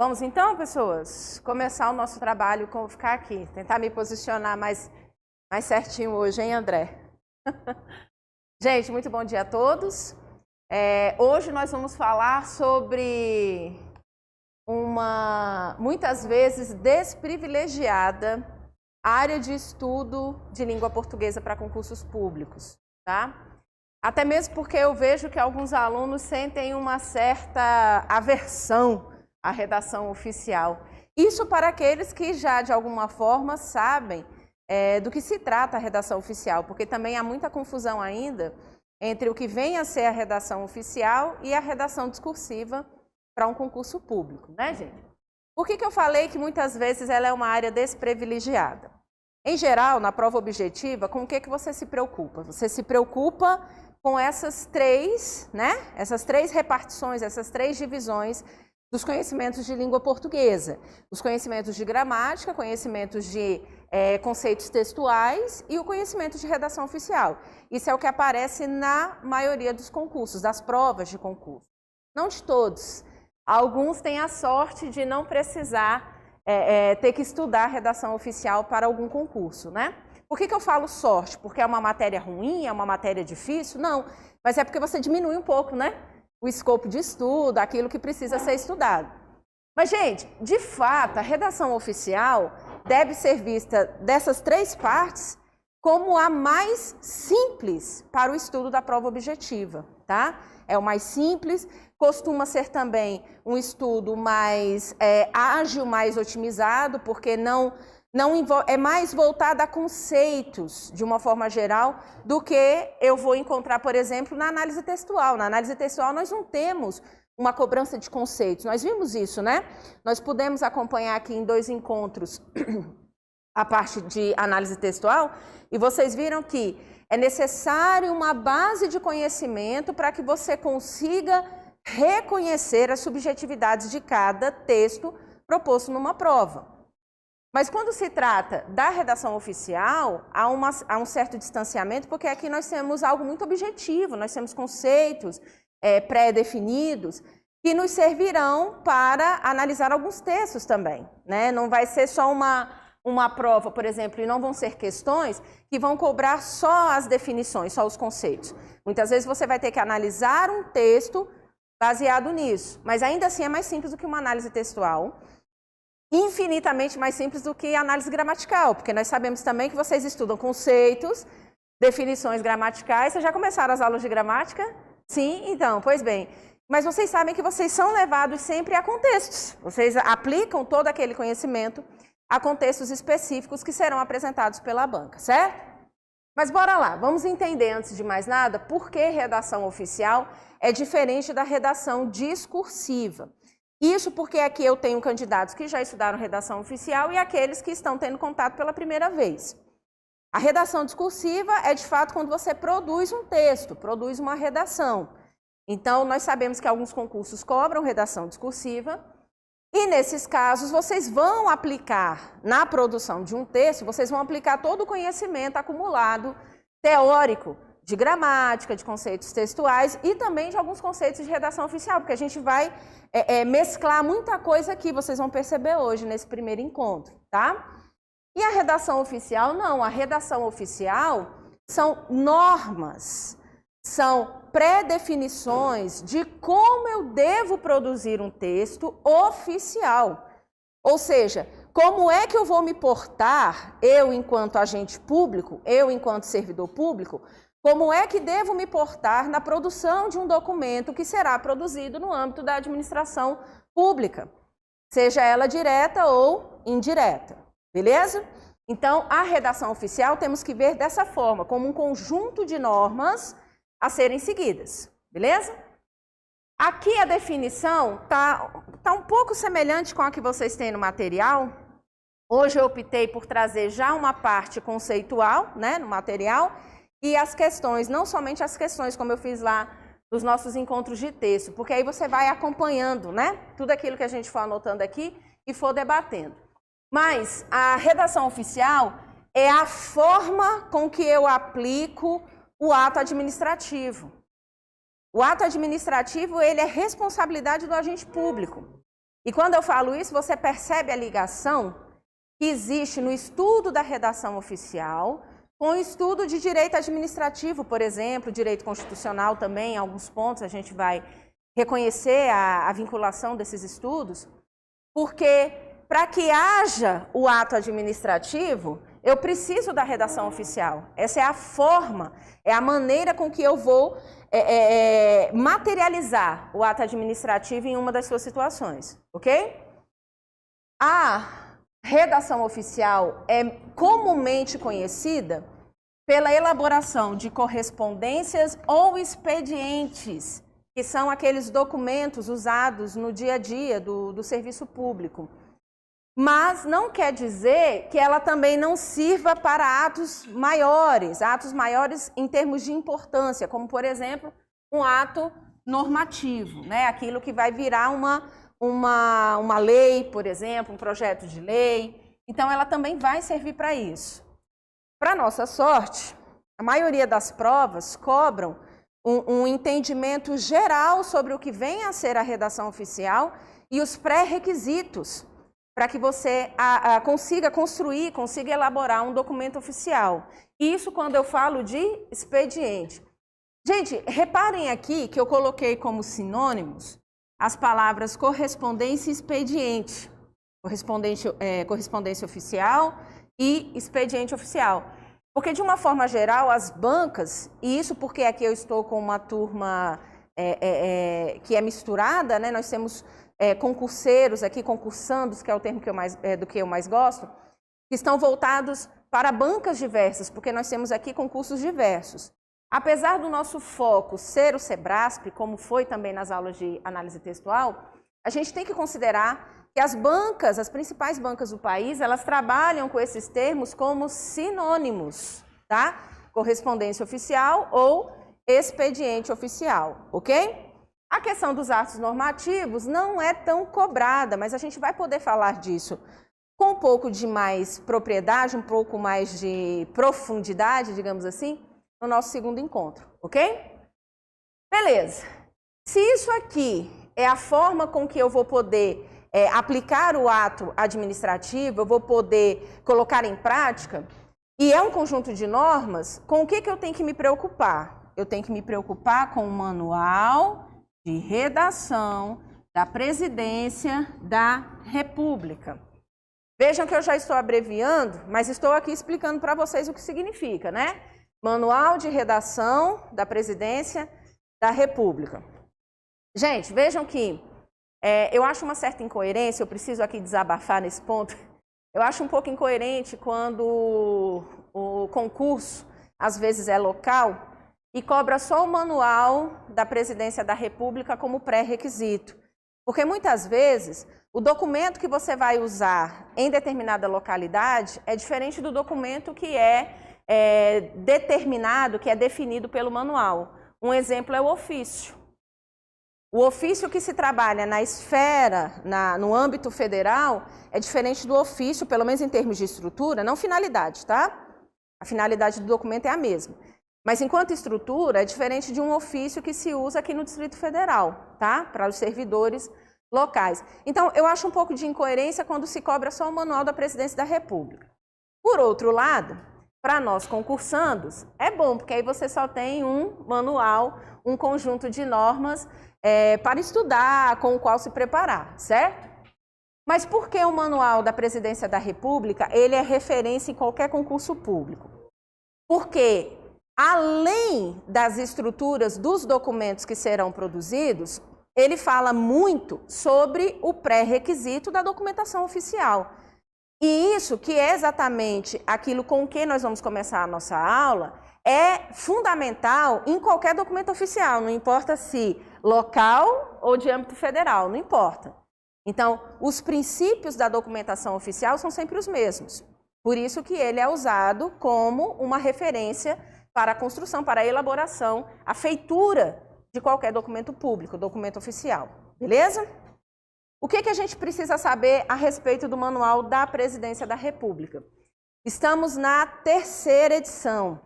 Vamos então, pessoas, começar o nosso trabalho com ficar aqui, tentar me posicionar mais certinho hoje, hein, André? Gente, muito bom dia a todos. Hoje nós vamos falar sobre uma, muitas vezes, desprivilegiada área de estudo de língua portuguesa para concursos públicos, tá? Até mesmo porque eu vejo que alguns alunos sentem uma certa aversão à redação oficial. Isso para aqueles que já, de alguma forma, sabem do que se trata a redação oficial, porque também há muita confusão ainda entre o que vem a ser a redação oficial e a redação discursiva para um concurso público, né, gente? Por que eu falei que muitas vezes ela é uma área desprivilegiada? Em geral, na prova objetiva, com o que você se preocupa? Você se preocupa com essas três, né? Essas três repartições, essas três divisões dos conhecimentos de língua portuguesa. Os conhecimentos de gramática, conhecimentos de conceitos textuais e o conhecimento de redação oficial. Isso é o que aparece na maioria dos concursos, das provas de concurso. Não de todos. Alguns têm a sorte de não precisar ter que estudar redação oficial para algum concurso, né? Por que eu falo sorte? Porque é uma matéria ruim, é uma matéria difícil? Não, mas é porque você diminui um pouco, né? O escopo de estudo, aquilo que precisa ser estudado. Mas, gente, de fato, a redação oficial deve ser vista dessas três partes como a mais simples para o estudo da prova objetiva, tá? É o mais simples, costuma ser também um estudo mais ágil, mais otimizado, porque é mais voltado a conceitos, de uma forma geral, do que eu vou encontrar, por exemplo, na análise textual. Na análise textual nós não temos uma cobrança de conceitos, nós vimos isso, né? Nós pudemos acompanhar aqui em 2 encontros a parte de análise textual, e vocês viram que é necessário uma base de conhecimento para que você consiga reconhecer as subjetividades de cada texto proposto numa prova. Mas quando se trata da redação oficial, há um certo distanciamento, porque aqui nós temos algo muito objetivo, nós temos conceitos pré-definidos que nos servirão para analisar alguns textos também, né? Não vai ser só uma prova, por exemplo, e não vão ser questões que vão cobrar só as definições, só os conceitos. Muitas vezes você vai ter que analisar um texto baseado nisso, mas ainda assim é mais simples do que uma análise textual, infinitamente mais simples do que a análise gramatical, porque nós sabemos também que vocês estudam conceitos, definições gramaticais. Vocês já começaram as aulas de gramática? Sim? Então, pois bem. Mas vocês sabem que vocês são levados sempre a contextos. Vocês aplicam todo aquele conhecimento a contextos específicos que serão apresentados pela banca, certo? Mas bora lá, vamos entender antes de mais nada por que redação oficial é diferente da redação discursiva. Isso porque aqui eu tenho candidatos que já estudaram redação oficial e aqueles que estão tendo contato pela primeira vez. A redação discursiva é, de fato, quando você produz um texto, produz uma redação. Então, nós sabemos que alguns concursos cobram redação discursiva e, nesses casos, vocês vão aplicar, na produção de um texto, vocês vão aplicar todo o conhecimento acumulado teórico, de gramática, de conceitos textuais e também de alguns conceitos de redação oficial, porque a gente vai mesclar muita coisa aqui, vocês vão perceber hoje nesse primeiro encontro, tá? E a redação oficial, não. A redação oficial são normas, são pré-definições de como eu devo produzir um texto oficial. Ou seja, como é que eu vou me portar, eu enquanto agente público, eu enquanto servidor público, como é que devo me portar na produção de um documento que será produzido no âmbito da administração pública, seja ela direta ou indireta, beleza? Então, a redação oficial temos que ver dessa forma, como um conjunto de normas a serem seguidas, beleza? Aqui a definição tá um pouco semelhante com a que vocês têm no material. Hoje eu optei por trazer já uma parte conceitual, né, no material, e as questões, não somente as questões, como eu fiz lá nos nossos encontros de texto, porque aí você vai acompanhando, né, tudo aquilo que a gente for anotando aqui e for debatendo. Mas a redação oficial é a forma com que eu aplico o ato administrativo. O ato administrativo, ele é responsabilidade do agente público. E quando eu falo isso, você percebe a ligação que existe no estudo da redação oficial com o estudo de direito administrativo, por exemplo, direito constitucional também, em alguns pontos a gente vai reconhecer a vinculação desses estudos, porque para que haja o ato administrativo, eu preciso da redação oficial. Essa é a forma, é a maneira com que eu vou materializar o ato administrativo em uma das suas situações, ok? A redação oficial é comumente conhecida pela elaboração de correspondências ou expedientes, que são aqueles documentos usados no dia a dia do serviço público. Mas não quer dizer que ela também não sirva para atos maiores em termos de importância, como, por exemplo, um ato normativo, né? Aquilo que vai virar uma lei, por exemplo, um projeto de lei. Então, ela também vai servir para isso. Para nossa sorte, a maioria das provas cobram um entendimento geral sobre o que vem a ser a redação oficial e os pré-requisitos para que você consiga construir, consiga elaborar um documento oficial. Isso quando eu falo de expediente. Gente, reparem aqui que eu coloquei como sinônimos as palavras correspondência e expediente. Correspondência oficial e expediente oficial. Porque, de uma forma geral, as bancas, e isso porque aqui eu estou com uma turma que é misturada, né? Nós temos concurseiros aqui, concursandos, que é o termo do que eu mais gosto, que estão voltados para bancas diversas, porque nós temos aqui concursos diversos. Apesar do nosso foco ser o SEBRASP, como foi também nas aulas de análise textual, a gente tem que considerar que as bancas, as principais bancas do país, elas trabalham com esses termos como sinônimos, tá? Correspondência oficial ou expediente oficial, ok? A questão dos atos normativos não é tão cobrada, mas a gente vai poder falar disso com um pouco de mais propriedade, um pouco mais de profundidade, digamos assim, no nosso segundo encontro, ok? Beleza. Se isso aqui é a forma com que eu vou poder aplicar o ato administrativo, eu vou poder colocar em prática, e é um conjunto de normas, com o que eu tenho que me preocupar? Eu tenho que me preocupar com o manual de redação da Presidência da República. Vejam que eu já estou abreviando, mas estou aqui explicando para vocês o que significa, né? Manual de Redação da Presidência da República. Gente, vejam que eu acho uma certa incoerência, eu preciso aqui desabafar nesse ponto. Eu acho um pouco incoerente quando o concurso, às vezes, é local e cobra só o manual da Presidência da República como pré-requisito. Porque muitas vezes o documento que você vai usar em determinada localidade é diferente do documento que é determinado, que é definido pelo manual. Um exemplo é o ofício. O ofício que se trabalha na esfera, no âmbito federal, é diferente do ofício, pelo menos em termos de estrutura, não finalidade, tá? A finalidade do documento é a mesma. Mas enquanto estrutura, é diferente de um ofício que se usa aqui no Distrito Federal, tá? Para os servidores locais. Então, eu acho um pouco de incoerência quando se cobra só o manual da Presidência da República. Por outro lado, para nós concursandos, é bom, porque aí você só tem um manual, um conjunto de normas para estudar, com o qual se preparar, certo? Mas por que o manual da Presidência da República ele é referência em qualquer concurso público? Porque, além das estruturas dos documentos que serão produzidos, ele fala muito sobre o pré-requisito da documentação oficial. E isso, que é exatamente aquilo com que nós vamos começar a nossa aula, é fundamental em qualquer documento oficial, não importa se local ou de âmbito federal, não importa. Então, os princípios da documentação oficial são sempre os mesmos. Por isso que ele é usado como uma referência para a construção, para a elaboração, a feitura de qualquer documento público, documento oficial. Beleza? O que a gente precisa saber a respeito do Manual da Presidência da República? Estamos na 3ª edição.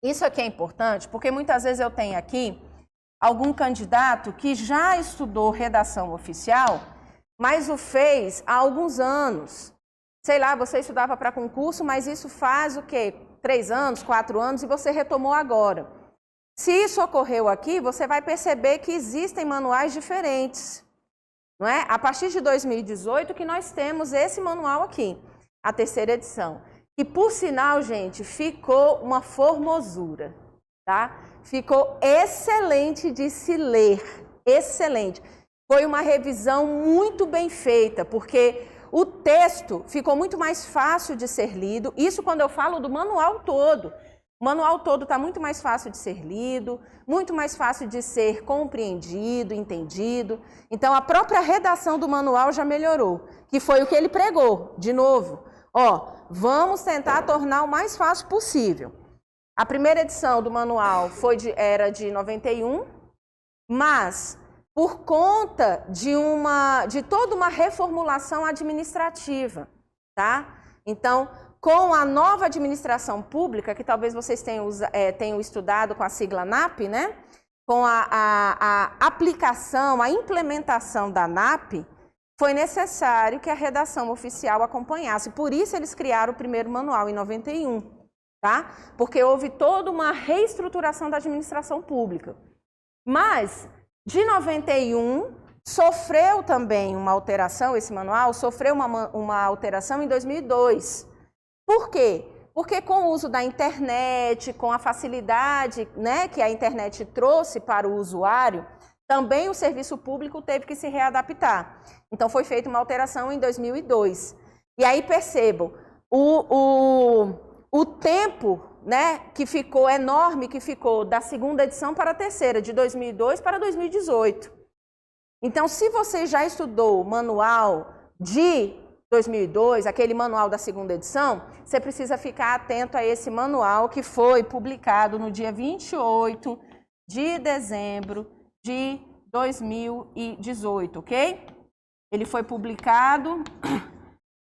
Isso aqui é importante porque muitas vezes eu tenho aqui algum candidato que já estudou redação oficial, mas o fez há alguns anos. Sei lá, você estudava para concurso, mas isso faz o quê? 3 anos, 4 anos, e você retomou agora. Se isso ocorreu aqui, você vai perceber que existem manuais diferentes. Não é? A partir de 2018 que nós temos esse manual aqui, a 3ª edição. E por sinal, gente, ficou uma formosura, tá? Ficou excelente de se ler, excelente. Foi uma revisão muito bem feita, porque o texto ficou muito mais fácil de ser lido. Isso quando eu falo do manual todo. O manual todo está muito mais fácil de ser lido, muito mais fácil de ser compreendido, entendido. Então, a própria redação do manual já melhorou, que foi o que ele pregou, de novo. Ó, vamos tentar tornar o mais fácil possível. A primeira edição do manual era de 91, mas por conta de toda uma reformulação administrativa, tá? Então, com a nova administração pública, que talvez vocês tenham estudado com a sigla NAP, né? Com a aplicação, a implementação da NAP, foi necessário que a redação oficial acompanhasse. Por isso, eles criaram o primeiro manual em 91, tá? Porque houve toda uma reestruturação da administração pública. Mas, de 91, sofreu também uma alteração, esse manual sofreu uma alteração em 2002. Por quê? Porque com o uso da internet, com a facilidade, né, que a internet trouxe para o usuário, também o serviço público teve que se readaptar. Então, foi feita uma alteração em 2002. E aí, percebam, o tempo, né, que ficou enorme, que ficou da 2ª edição para a 3ª, de 2002 para 2018. Então, se você já estudou o manual de 2002, aquele manual da 2ª edição, você precisa ficar atento a esse manual que foi publicado no dia 28 de dezembro de 2018, ok? Ele foi publicado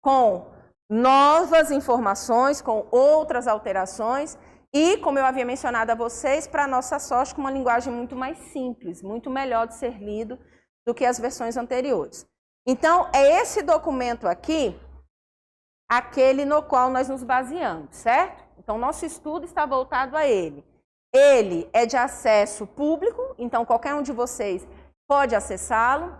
com novas informações, com outras alterações e, como eu havia mencionado a vocês, para nossa sorte, com uma linguagem muito mais simples, muito melhor de ser lido do que as versões anteriores. Então, é esse documento aqui, aquele no qual nós nos baseamos, certo? Então, nosso estudo está voltado a ele. Ele é de acesso público, então qualquer um de vocês pode acessá-lo.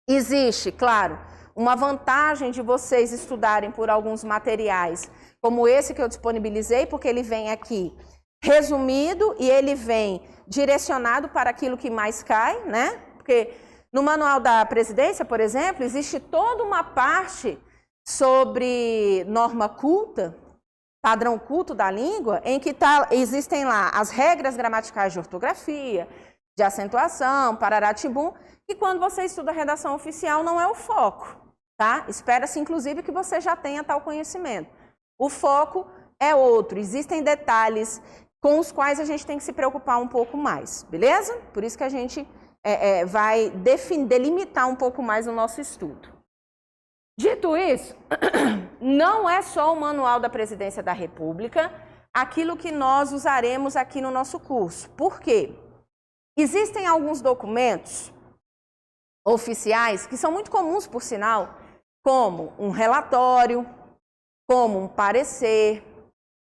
Existe, claro, uma vantagem de vocês estudarem por alguns materiais, como esse que eu disponibilizei, porque ele vem aqui resumido e ele vem direcionado para aquilo que mais cai, né? Porque no manual da presidência, por exemplo, existe toda uma parte sobre norma culta, padrão culto da língua, em que existem lá as regras gramaticais de ortografia, de acentuação, pararatibum, que quando você estuda a redação oficial não é o foco, tá? Espera-se, inclusive, que você já tenha tal conhecimento. O foco é outro, existem detalhes com os quais a gente tem que se preocupar um pouco mais, beleza? Por isso que a gente vai delimitar um pouco mais o nosso estudo. Dito isso, não é só o Manual da Presidência da República aquilo que nós usaremos aqui no nosso curso. Por quê? Existem alguns documentos oficiais que são muito comuns, por sinal, como um relatório, como um parecer,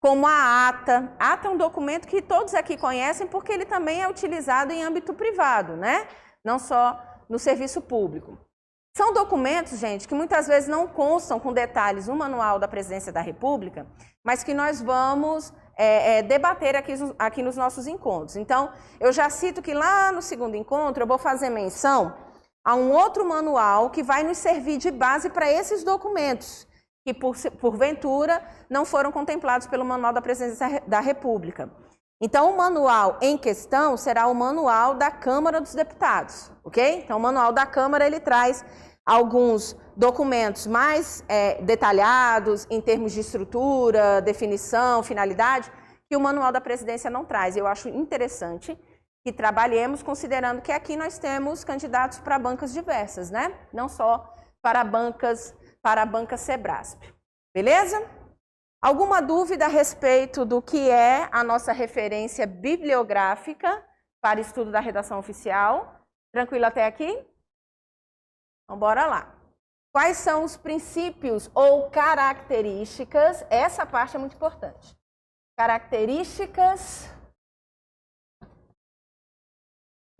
como a ata. A ata é um documento que todos aqui conhecem porque ele também é utilizado em âmbito privado, né? Não só no serviço público. São documentos, gente, que muitas vezes não constam com detalhes no Manual da Presidência da República, mas que nós vamos debater aqui nos nossos encontros. Então, eu já cito que lá no segundo encontro eu vou fazer menção a um outro manual que vai nos servir de base para esses documentos, que porventura não foram contemplados pelo Manual da Presidência da República. Então, o manual em questão será o manual da Câmara dos Deputados, ok? Então, o manual da Câmara, ele traz alguns documentos mais detalhados em termos de estrutura, definição, finalidade, que o Manual da Presidência não traz. Eu acho interessante que trabalhemos considerando que aqui nós temos candidatos para bancas diversas, né? Não só para a banca Sebrasp. Beleza? Alguma dúvida a respeito do que é a nossa referência bibliográfica para estudo da redação oficial? Tranquilo até aqui? Então, bora lá. Quais são os princípios ou características? Essa parte é muito importante. Características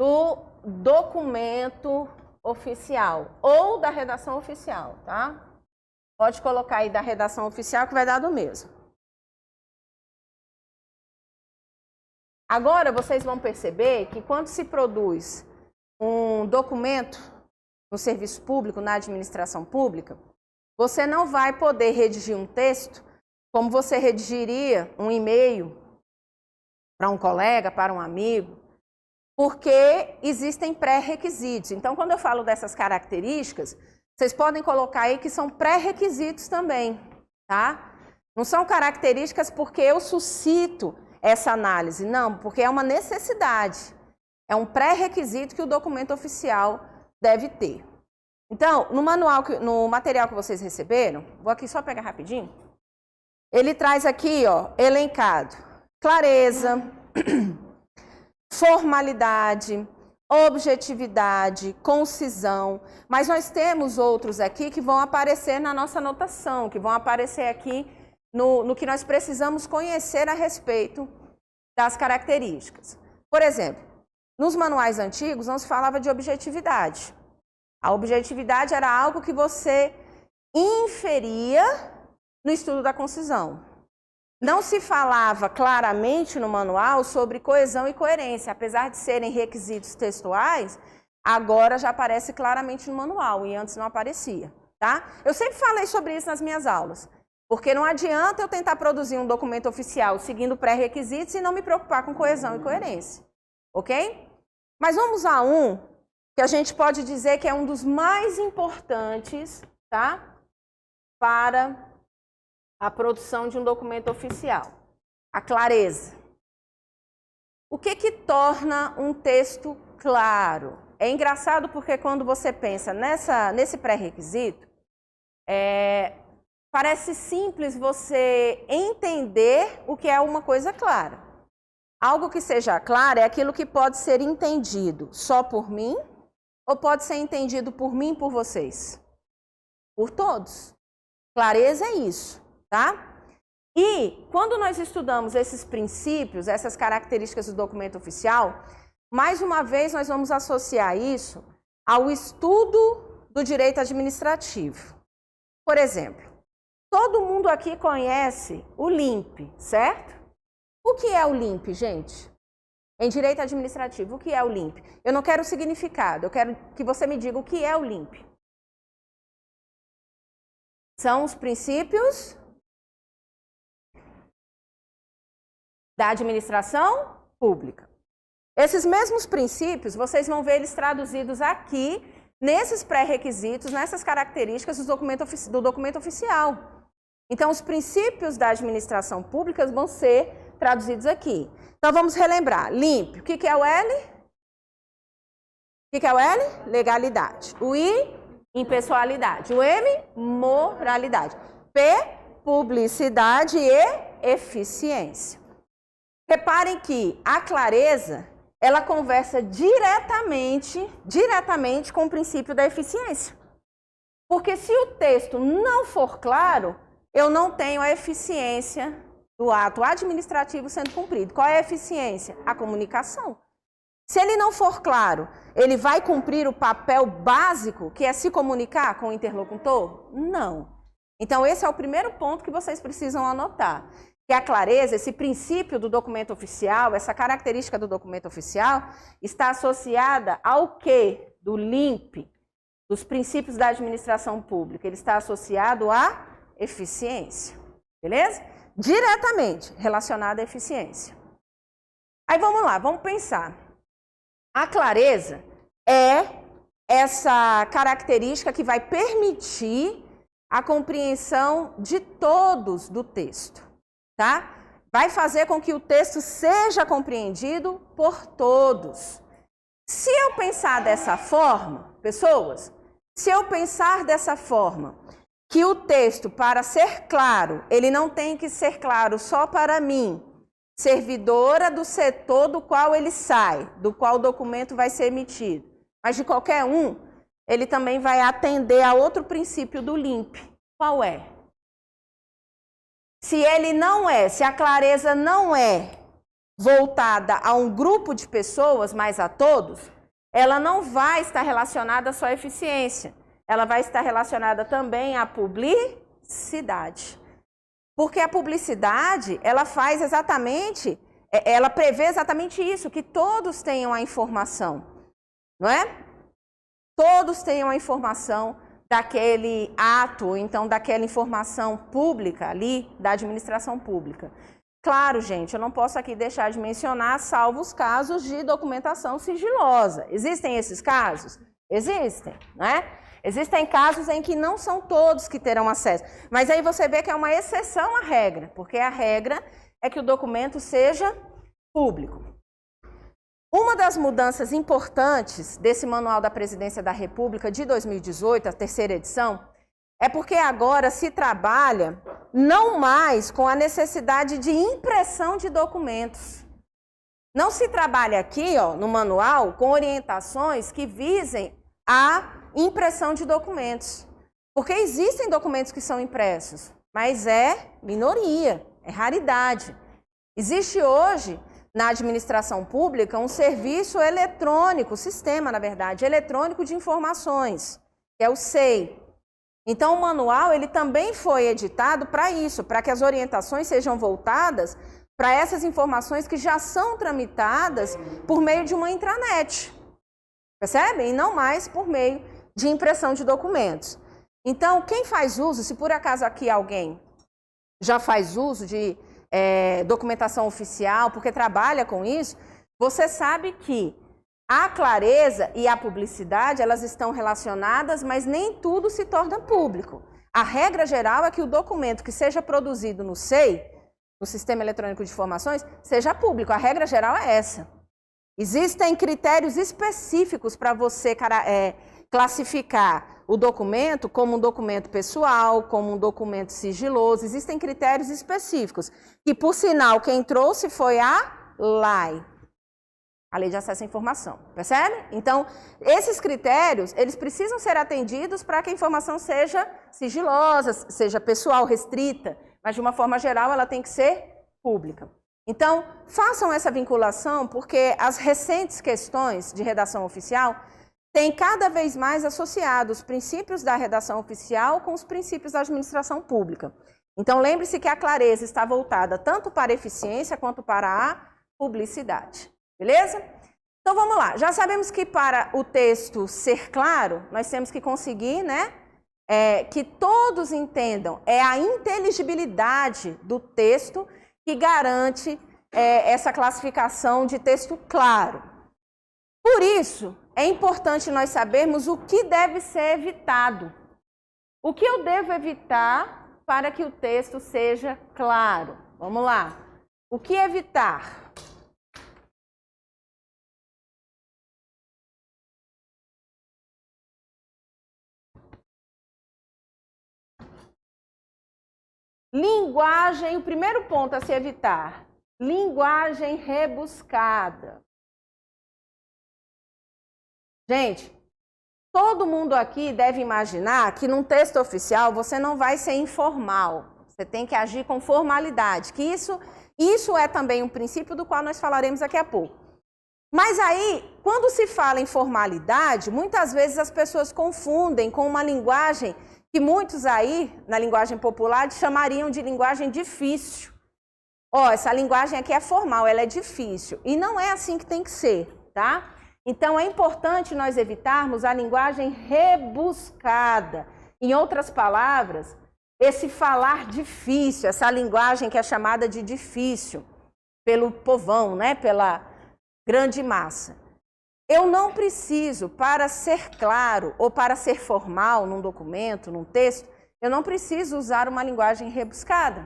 do documento oficial ou da redação oficial, tá? Pode colocar aí da redação oficial que vai dar do mesmo. Agora vocês vão perceber que quando se produz um documento no serviço público, na administração pública, você não vai poder redigir um texto como você redigiria um e-mail para um colega, para um amigo, porque existem pré-requisitos. Então, quando eu falo dessas características, vocês podem colocar aí que são pré-requisitos também, tá? Não são características porque eu suscito essa análise, não, porque é uma necessidade. É um pré-requisito que o documento oficial deve ter. Então, no material que vocês receberam, vou aqui só pegar rapidinho, ele traz aqui, ó, elencado, clareza, formalidade, objetividade, concisão, mas nós temos outros aqui que vão aparecer na nossa anotação, que vão aparecer aqui no que nós precisamos conhecer a respeito das características. Por exemplo, nos manuais antigos não se falava de objetividade. A objetividade era algo que você inferia no estudo da concisão. Não se falava claramente no manual sobre coesão e coerência, apesar de serem requisitos textuais, agora já aparece claramente no manual e antes não aparecia, tá? Eu sempre falei sobre isso nas minhas aulas, porque não adianta eu tentar produzir um documento oficial seguindo pré-requisitos e não me preocupar com coesão e coerência, ok? Mas vamos a um que a gente pode dizer que é um dos mais importantes, tá? Para a produção de um documento oficial. A clareza. O que torna um texto claro? É engraçado porque quando você pensa nesse pré-requisito, parece simples você entender o que é uma coisa clara. Algo que seja claro é aquilo que pode ser entendido só por mim ou pode ser entendido por mim e por vocês? Por todos. Clareza é isso. Tá? E quando nós estudamos esses princípios, essas características do documento oficial, mais uma vez nós vamos associar isso ao estudo do direito administrativo. Por exemplo, todo mundo aqui conhece o LIMP, certo? O que é o LIMP, gente? Em direito administrativo, o que é o LIMP? Eu não quero o significado, eu quero que você me diga o que é o LIMP. São os princípios da administração pública. Esses mesmos princípios, vocês vão ver eles traduzidos aqui, nesses pré-requisitos, nessas características do documento oficial. Então, os princípios da administração pública vão ser traduzidos aqui. Então, vamos relembrar. LIMP, o que é o L? O que é o L? Legalidade. O I? Impessoalidade. O M? Moralidade. P? Publicidade e eficiência. Reparem que a clareza, ela conversa diretamente com o princípio da eficiência. Porque se o texto não for claro, eu não tenho a eficiência do ato administrativo sendo cumprido. Qual é a eficiência? A comunicação. Se ele não for claro, ele vai cumprir o papel básico, que é se comunicar com o interlocutor? Não. Então, esse é o primeiro ponto que vocês precisam anotar. Que a clareza, esse princípio do documento oficial, essa característica do documento oficial, está associada ao quê? Do LIMP, dos princípios da administração pública. Ele está associado à eficiência, beleza? Diretamente relacionado à eficiência. Aí vamos lá, vamos pensar. A clareza é essa característica que vai permitir a compreensão de todos do texto. Tá? Vai fazer com que o texto seja compreendido por todos. Se eu pensar dessa forma, pessoas, se eu pensar dessa forma, que o texto, para ser claro, ele não tem que ser claro só para mim, servidora do setor do qual ele sai, do qual o documento vai ser emitido, mas de qualquer um, ele também vai atender a outro princípio do LIMP. Qual é? Se ele não é, se a clareza não é voltada a um grupo de pessoas, mas a todos, ela não vai estar relacionada só à eficiência. Ela vai estar relacionada também à publicidade. Porque a publicidade, ela faz exatamente, ela prevê exatamente isso, que todos tenham a informação, não é? Todos tenham a informação daquele ato, então daquela informação pública ali, da administração pública. Claro, gente, eu não posso aqui deixar de mencionar, salvo os casos de documentação sigilosa. Existem esses casos? Existem, né? Existem casos em que não são todos que terão acesso. Mas aí você vê que é uma exceção à regra, porque a regra é que o documento seja público. Uma das mudanças importantes desse Manual da Presidência da República de 2018, a terceira edição, é porque agora se trabalha não mais com a necessidade de impressão de documentos. Não se trabalha aqui, ó, no manual, com orientações que visem a impressão de documentos. Porque existem documentos que são impressos, mas é minoria, é raridade. Existe hoje, na administração pública, um serviço eletrônico, sistema, na verdade, eletrônico de informações, que é o SEI. Então, o manual ele também foi editado para isso, para que as orientações sejam voltadas para essas informações que já são tramitadas por meio de uma intranet. Percebem? E não mais por meio de impressão de documentos. Então, quem faz uso, se por acaso aqui alguém já faz uso de documentação oficial, porque trabalha com isso, você sabe que a clareza e a publicidade, elas estão relacionadas, mas nem tudo se torna público. A regra geral é que o documento que seja produzido no SEI, no Sistema Eletrônico de Informações, seja público. A regra geral é essa. Existem critérios específicos para você classificar o documento como um documento pessoal, como um documento sigiloso. Existem critérios específicos, que, por sinal, quem trouxe foi a LAI, a Lei de Acesso à Informação, percebe? Então, esses critérios, eles precisam ser atendidos para que a informação seja sigilosa, seja pessoal, restrita, mas de uma forma geral ela tem que ser pública. Então, façam essa vinculação, porque as recentes questões de redação oficial têm cada vez mais associado os princípios da redação oficial com os princípios da administração pública. Então, lembre-se que a clareza está voltada tanto para a eficiência quanto para a publicidade. Beleza? Então, vamos lá. Já sabemos que para o texto ser claro, nós temos que conseguir, né, que todos entendam. É a inteligibilidade do texto que garante essa classificação de texto claro. Por isso, é importante nós sabermos o que deve ser evitado. O que eu devo evitar para que o texto seja claro? Vamos lá. O que evitar? Linguagem, o primeiro ponto a se evitar. Linguagem rebuscada. Gente, todo mundo aqui deve imaginar que num texto oficial você não vai ser informal. Você tem que agir com formalidade, que isso é também um princípio do qual nós falaremos daqui a pouco. Mas aí, quando se fala em formalidade, muitas vezes as pessoas confundem com uma linguagem que muitos aí, na linguagem popular, chamariam de linguagem difícil. Ó, essa linguagem aqui é formal, ela é difícil. E não é assim que tem que ser, tá? Então, é importante nós evitarmos a linguagem rebuscada. Em outras palavras, esse falar difícil, essa linguagem que é chamada de difícil pelo povão, né? Pela grande massa. Eu não preciso, para ser claro ou para ser formal num documento, num texto, eu não preciso usar uma linguagem rebuscada.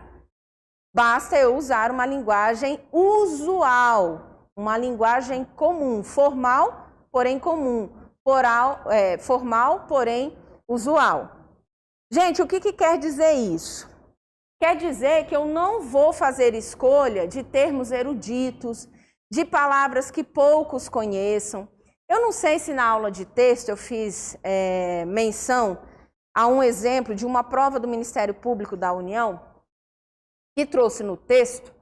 Basta eu usar uma linguagem usual, uma linguagem comum, formal, porém comum, formal, porém usual. Gente, o que quer dizer isso? Quer dizer que eu não vou fazer escolha de termos eruditos, de palavras que poucos conheçam. Eu não sei se na aula de texto eu fiz menção a um exemplo de uma prova do Ministério Público da União que trouxe no texto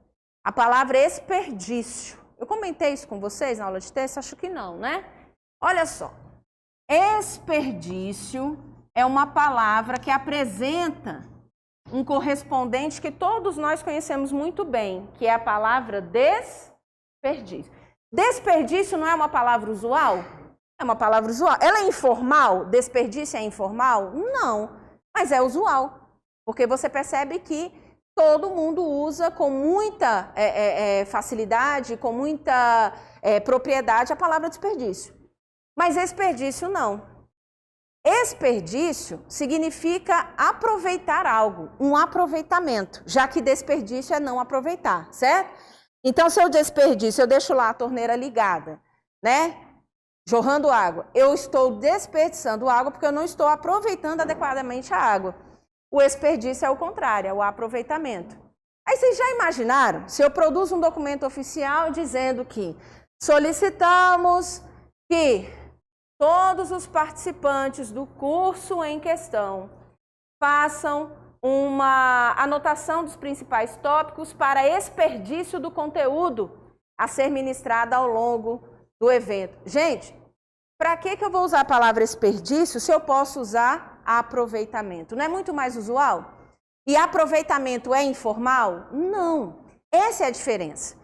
a palavra desperdício. Eu comentei isso com vocês na aula de texto? Acho que não, né? Olha só. Desperdício é uma palavra que apresenta um correspondente que todos nós conhecemos muito bem, que é a palavra desperdício. Desperdício não é uma palavra usual? É uma palavra usual. Ela é informal? Desperdício é informal? Não, mas é usual, porque você percebe que todo mundo usa com muita facilidade, com muita propriedade a palavra desperdício. Mas desperdício não. Desperdício significa aproveitar algo, um aproveitamento, já que desperdício é não aproveitar, certo? Então, se eu desperdício, eu deixo lá a torneira ligada, né? Jorrando água. Eu estou desperdiçando água porque eu não estou aproveitando adequadamente a água. O desperdício é o contrário, é o aproveitamento. Aí vocês já imaginaram, se eu produzo um documento oficial dizendo que solicitamos que todos os participantes do curso em questão façam uma anotação dos principais tópicos para desperdício do conteúdo a ser ministrado ao longo do evento. Gente, para que eu vou usar a palavra desperdício se eu posso usar aproveitamento? Não é muito mais usual? E aproveitamento é informal? Não. Essa é a diferença.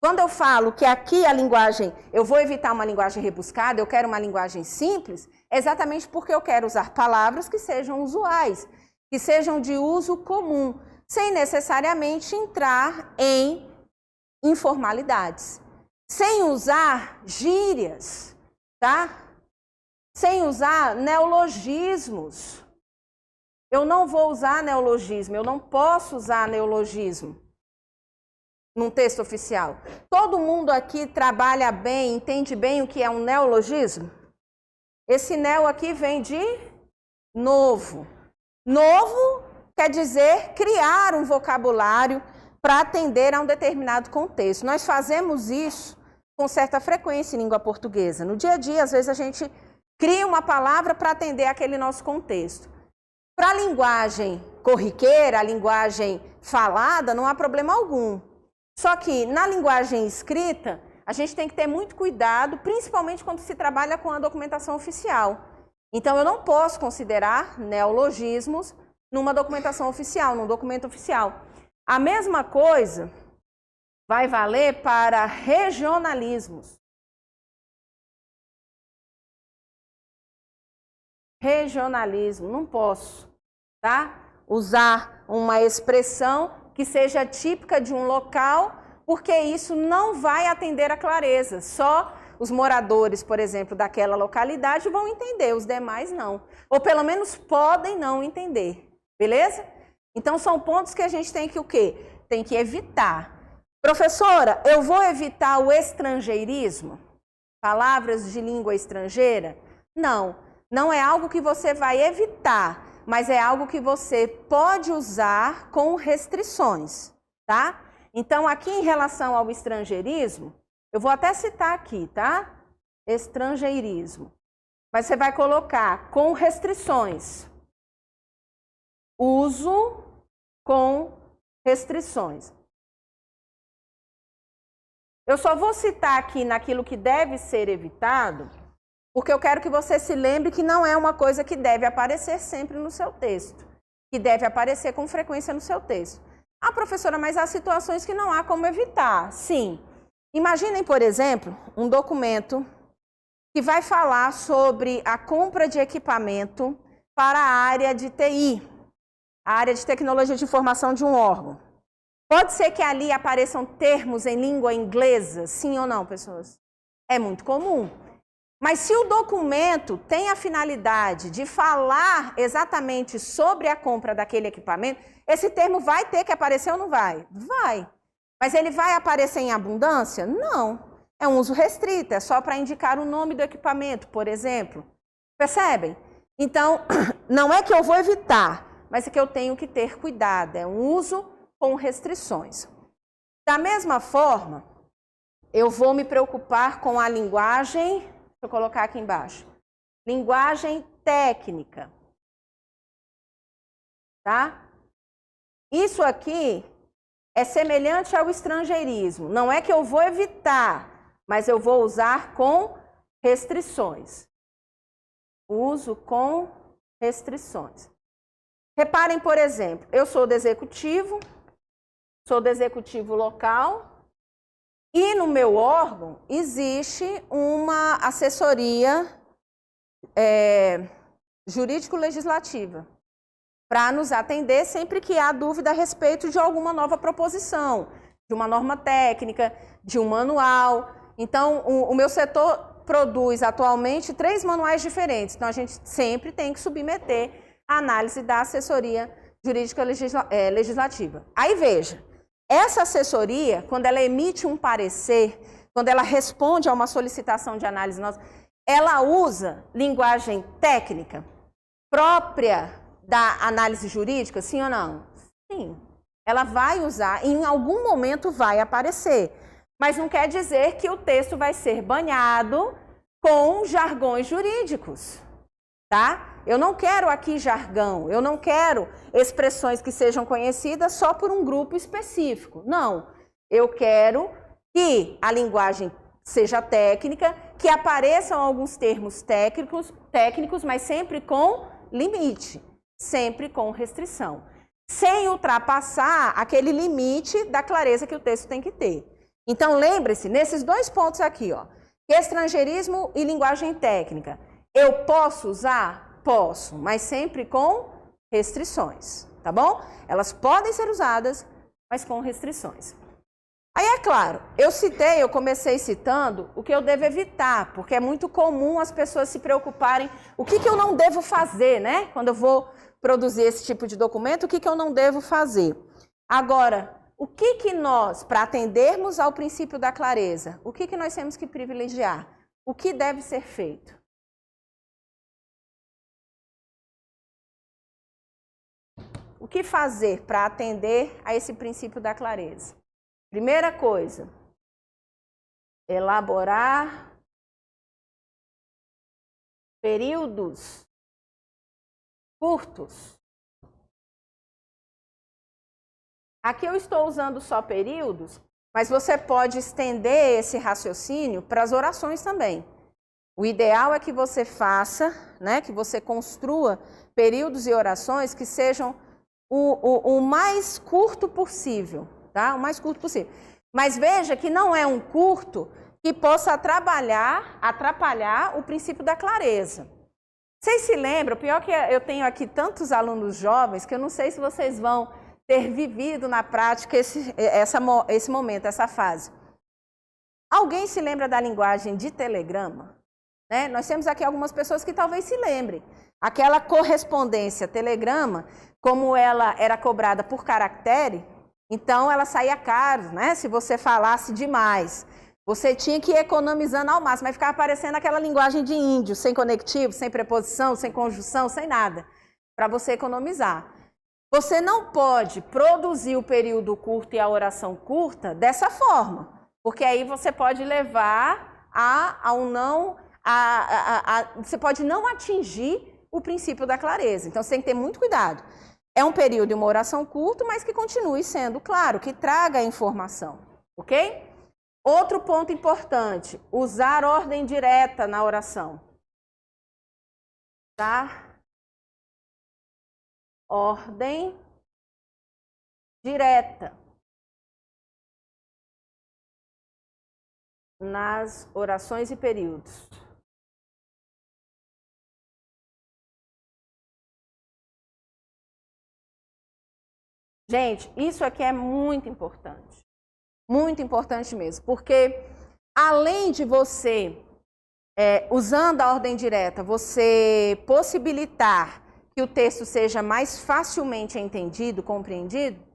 Quando eu falo que aqui a linguagem, eu vou evitar uma linguagem rebuscada, eu quero uma linguagem simples, é exatamente porque eu quero usar palavras que sejam usuais, que sejam de uso comum, sem necessariamente entrar em informalidades, sem usar gírias, tá? Sem usar neologismos. Eu não vou usar neologismo, eu não posso usar neologismo num texto oficial. Todo mundo aqui trabalha bem, entende bem o que é um neologismo? Esse neo aqui vem de novo. Novo quer dizer criar um vocabulário para atender a um determinado contexto. Nós fazemos isso com certa frequência em língua portuguesa. No dia a dia, às vezes, a gente cria uma palavra para atender aquele nosso contexto. Para a linguagem corriqueira, a linguagem falada, não há problema algum. Só que na linguagem escrita, a gente tem que ter muito cuidado, principalmente quando se trabalha com a documentação oficial. Então, eu não posso considerar neologismos numa documentação oficial, num documento oficial. A mesma coisa vai valer para regionalismos. Regionalismo, não posso, tá? Usar uma expressão que seja típica de um local, porque isso não vai atender a clareza. Só os moradores, por exemplo, daquela localidade vão entender, os demais não. Ou pelo menos podem não entender, beleza? Então são pontos que a gente tem que o quê? Tem que evitar. Professora, eu vou evitar o estrangeirismo? Palavras de língua estrangeira? Não, não é algo que você vai evitar, mas é algo que você pode usar com restrições, tá? Então, aqui em relação ao estrangeirismo, eu vou até citar aqui, tá? Estrangeirismo. Mas você vai colocar com restrições. Uso com restrições. Eu só vou citar aqui naquilo que deve ser evitado, porque eu quero que você se lembre que não é uma coisa que deve aparecer sempre no seu texto, que deve aparecer com frequência no seu texto. Ah, professora, mas há situações que não há como evitar. Sim. Imaginem, por exemplo, um documento que vai falar sobre a compra de equipamento para a área de TI, a área de tecnologia de informação de um órgão. Pode ser que ali apareçam termos em língua inglesa, sim ou não, pessoas? É muito comum. Mas se o documento tem a finalidade de falar exatamente sobre a compra daquele equipamento, esse termo vai ter que aparecer ou não vai? Vai. Mas ele vai aparecer em abundância? Não. É um uso restrito, é só para indicar o nome do equipamento, por exemplo. Percebem? Então, não é que eu vou evitar, mas é que eu tenho que ter cuidado. É um uso com restrições. Da mesma forma, eu vou me preocupar com a linguagem eu colocar aqui embaixo. Linguagem técnica. Tá? Isso aqui é semelhante ao estrangeirismo. Não é que eu vou evitar, mas eu vou usar com restrições. Uso com restrições. Reparem, por exemplo, eu sou do executivo local e no meu órgão existe uma assessoria jurídico-legislativa para nos atender sempre que há dúvida a respeito de alguma nova proposição, de uma norma técnica, de um manual. Então, o meu setor produz atualmente 3 manuais diferentes, então a gente sempre tem que submeter a análise da assessoria jurídica legislativa. Aí veja, essa assessoria, quando ela emite um parecer, quando ela responde a uma solicitação de análise nossa, ela usa linguagem técnica própria da análise jurídica, sim ou não? Sim. Ela vai usar, em algum momento vai aparecer, mas não quer dizer que o texto vai ser banhado com jargões jurídicos, tá? Eu não quero aqui jargão, eu não quero expressões que sejam conhecidas só por um grupo específico. Não, eu quero que a linguagem seja técnica, que apareçam alguns termos técnicos, mas sempre com limite, sempre com restrição, sem ultrapassar aquele limite da clareza que o texto tem que ter. Então, lembre-se, nesses 2 pontos aqui, ó, estrangeirismo e linguagem técnica, eu posso usar? Posso, mas sempre com restrições, tá bom? Elas podem ser usadas, mas com restrições. Aí, é claro, eu comecei citando o que eu devo evitar, porque é muito comum as pessoas se preocuparem, o que eu não devo fazer, né? Quando eu vou produzir esse tipo de documento, o que eu não devo fazer? Agora, o que nós, para atendermos ao princípio da clareza, o que nós temos que privilegiar? O que deve ser feito? O que fazer para atender a esse princípio da clareza? Primeira coisa, elaborar períodos curtos. Aqui eu estou usando só períodos, mas você pode estender esse raciocínio para as orações também. O ideal é que você faça, né, que você construa períodos e orações que sejam o mais curto possível, tá? O mais curto possível. Mas veja que não é um curto que possa atrapalhar o princípio da clareza. Vocês se lembram? Pior que eu tenho aqui tantos alunos jovens que eu não sei se vocês vão ter vivido na prática esse momento, essa fase. Alguém se lembra da linguagem de telegrama? Né? Nós temos aqui algumas pessoas que talvez se lembrem. Aquela correspondência telegrama, como ela era cobrada por caractere, então ela saía caro, né? Se você falasse demais. Você tinha que ir economizando ao máximo, mas ficava aparecendo aquela linguagem de índio, sem conectivo, sem preposição, sem conjunção, sem nada, para você economizar. Você não pode produzir o período curto e a oração curta dessa forma, porque aí você pode levar você pode não atingir o princípio da clareza. Então, você tem que ter muito cuidado. É um período e uma oração curto, mas que continue sendo claro, que traga a informação, ok? Outro ponto importante, usar ordem direta na oração. Tá? Ordem direta nas orações e períodos. Gente, isso aqui é muito importante mesmo, porque além de você, usando a ordem direta, você possibilitar que o texto seja mais facilmente entendido, compreendido,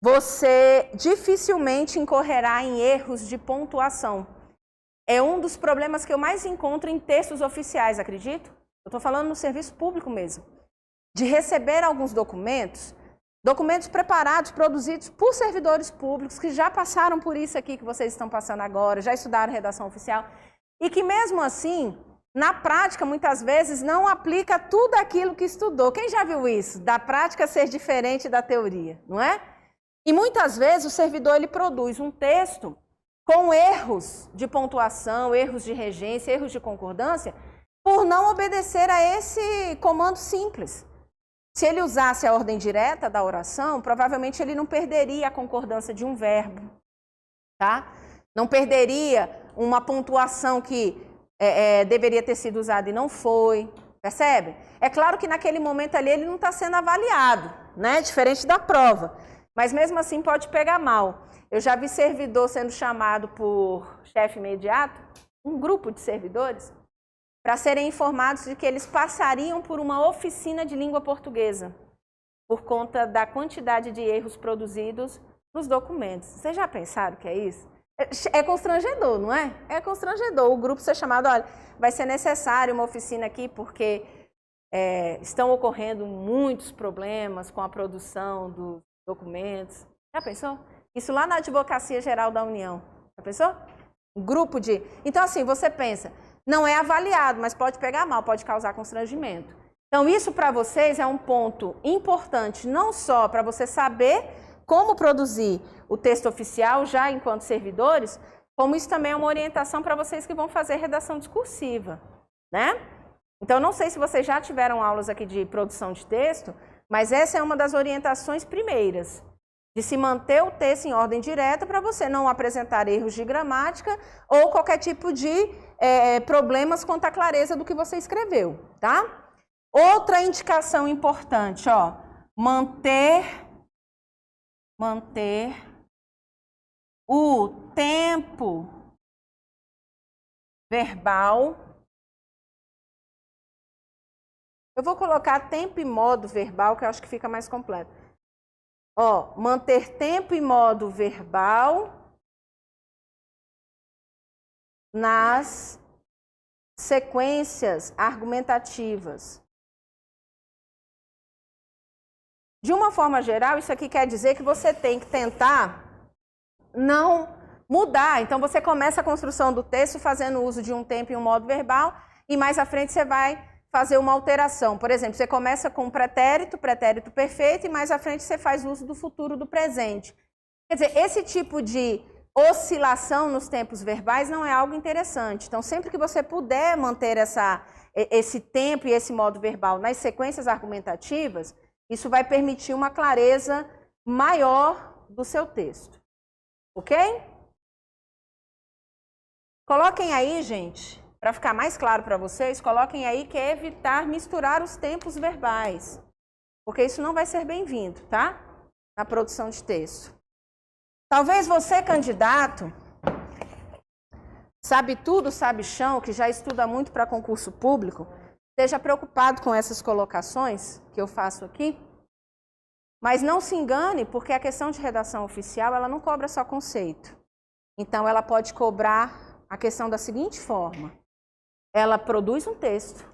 você dificilmente incorrerá em erros de pontuação. É um dos problemas que eu mais encontro em textos oficiais, acredito? Eu estou falando no serviço público mesmo. De receber alguns documentos preparados, produzidos por servidores públicos que já passaram por isso aqui que vocês estão passando agora, já estudaram redação oficial, e que mesmo assim na prática, muitas vezes, não aplica tudo aquilo que estudou. Quem já viu isso? Da prática ser diferente da teoria, não é? E muitas vezes o servidor ele produz um texto com erros de pontuação, erros de regência, erros de concordância, por não obedecer a esse comando simples. Se ele usasse a ordem direta da oração, provavelmente ele não perderia a concordância de um verbo, tá? Não perderia uma pontuação que deveria ter sido usada e não foi, percebe? É claro que naquele momento ali ele não está sendo avaliado, né? Diferente da prova, mas mesmo assim pode pegar mal. Eu já vi servidor sendo chamado por chefe imediato, um grupo de servidores, para serem informados de que eles passariam por uma oficina de língua portuguesa, por conta da quantidade de erros produzidos nos documentos. Vocês já pensaram que é isso? É constrangedor, não é? É constrangedor o grupo ser chamado, olha, vai ser necessário uma oficina aqui porque estão ocorrendo muitos problemas com a produção dos documentos. Já pensou? Isso lá na Advocacia Geral da União. Já pensou? Um grupo de... Então, assim, você pensa, não é avaliado, mas pode pegar mal, pode causar constrangimento. Então, isso para vocês é um ponto importante, não só para você saber como produzir o texto oficial já enquanto servidores, como isso também é uma orientação para vocês que vão fazer redação discursiva, né? Então, não sei se vocês já tiveram aulas aqui de produção de texto, mas essa é uma das orientações primeiras, de se manter o texto em ordem direta para você não apresentar erros de gramática ou qualquer tipo de problemas quanto à clareza do que você escreveu, tá? Outra indicação importante, ó, manter o tempo verbal. Eu vou colocar tempo e modo verbal, que eu acho que fica mais completo. Ó, manter tempo e modo verbal nas sequências argumentativas. De uma forma geral, isso aqui quer dizer que você tem que tentar não mudar. Então, você começa a construção do texto fazendo uso de um tempo e um modo verbal, e mais à frente você vai fazer uma alteração. Por exemplo, você começa com pretérito perfeito, e mais à frente você faz uso do futuro do presente. Quer dizer, esse tipo de oscilação nos tempos verbais não é algo interessante. Então, sempre que você puder manter esse tempo e esse modo verbal nas sequências argumentativas, isso vai permitir uma clareza maior do seu texto. Ok? Coloquem aí, gente, para ficar mais claro para vocês, coloquem aí que é evitar misturar os tempos verbais, porque isso não vai ser bem-vindo, tá? Na produção de texto. Talvez você, candidato, sabe tudo, sabe chão, que já estuda muito para concurso público, esteja preocupado com essas colocações que eu faço aqui, mas não se engane, porque a questão de redação oficial, ela não cobra só conceito. Então, ela pode cobrar a questão da seguinte forma. Ela produz um texto,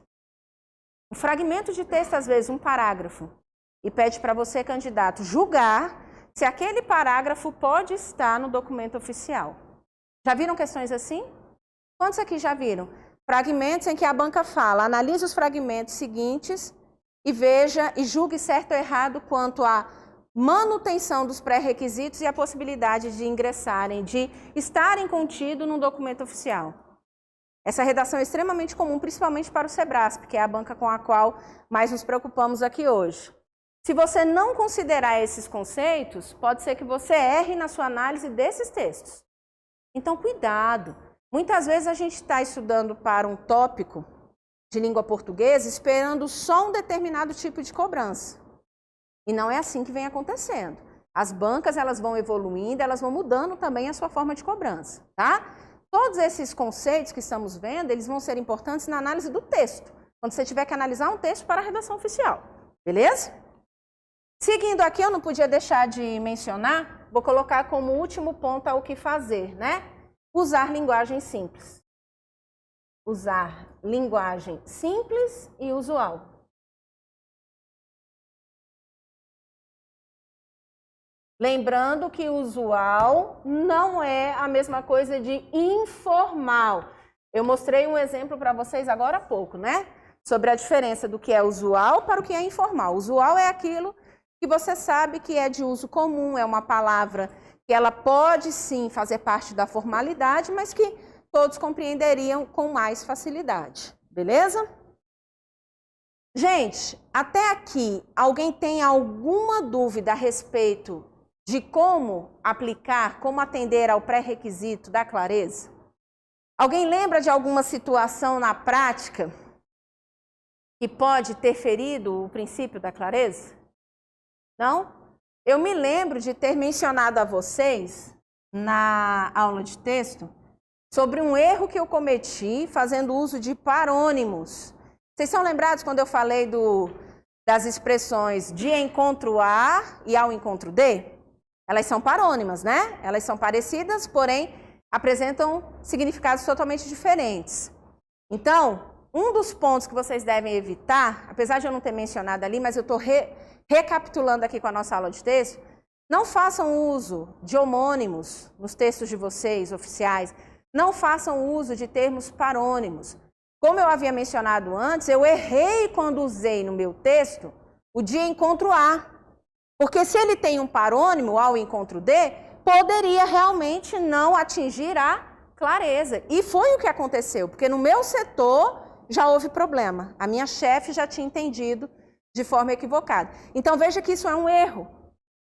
um fragmento de texto, às vezes um parágrafo, e pede para você, candidato, julgar se aquele parágrafo pode estar no documento oficial. Já viram questões assim? Quantos aqui já viram? Fragmentos em que a banca fala, analise os fragmentos seguintes e veja e julgue certo ou errado quanto à manutenção dos pré-requisitos e a possibilidade de ingressarem, de estarem contidos num documento oficial. Essa redação é extremamente comum, principalmente para o SEBRASP, que é a banca com a qual mais nos preocupamos aqui hoje. Se você não considerar esses conceitos, pode ser que você erre na sua análise desses textos. Então, cuidado. Muitas vezes a gente está estudando para um tópico de língua portuguesa esperando só um determinado tipo de cobrança. E não é assim que vem acontecendo. As bancas, elas vão evoluindo, elas vão mudando também a sua forma de cobrança, tá? Todos esses conceitos que estamos vendo, eles vão ser importantes na análise do texto, quando você tiver que analisar um texto para a redação oficial, beleza? Seguindo aqui, eu não podia deixar de mencionar, vou colocar como último ponto o que fazer, né? Usar linguagem simples. Usar linguagem simples e usual. Lembrando que usual não é a mesma coisa de informal. Eu mostrei um exemplo para vocês agora há pouco, né? Sobre a diferença do que é usual para o que é informal. Usual é aquilo que você sabe que é de uso comum, é uma palavra que ela pode sim fazer parte da formalidade, mas que todos compreenderiam com mais facilidade. Beleza? Gente, até aqui, alguém tem alguma dúvida a respeito de como aplicar, como atender ao pré-requisito da clareza? Alguém lembra de alguma situação na prática que pode ter ferido o princípio da clareza? Não? Eu me lembro de ter mencionado a vocês, na aula de texto, sobre um erro que eu cometi fazendo uso de parônimos. Vocês são lembrados quando eu falei das expressões de encontro A e ao encontro D? Elas são parônimas, né? Elas são parecidas, porém apresentam significados totalmente diferentes. Então, um dos pontos que vocês devem evitar, apesar de eu não ter mencionado ali, mas eu estou recapitulando aqui com a nossa aula de texto, não façam uso de homônimos nos textos de vocês, oficiais, não façam uso de termos parônimos. Como eu havia mencionado antes, eu errei quando usei no meu texto o de encontro A. Porque se ele tem um parônimo ao encontro D, poderia realmente não atingir a clareza. E foi o que aconteceu, porque no meu setor já houve problema. A minha chefe já tinha entendido de forma equivocada. Então veja que isso é um erro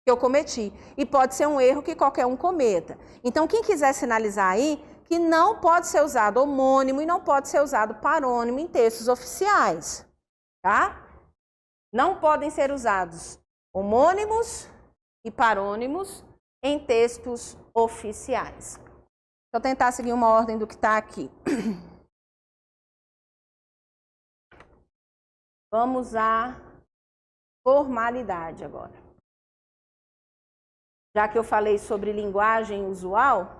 que eu cometi. E pode ser um erro que qualquer um cometa. Então quem quiser sinalizar aí, que não pode ser usado homônimo e não pode ser usado parônimo em textos oficiais, tá? Não podem ser usados homônimos e parônimos em textos oficiais. Deixa eu tentar seguir uma ordem do que está aqui. Vamos à formalidade agora. Já que eu falei sobre linguagem usual,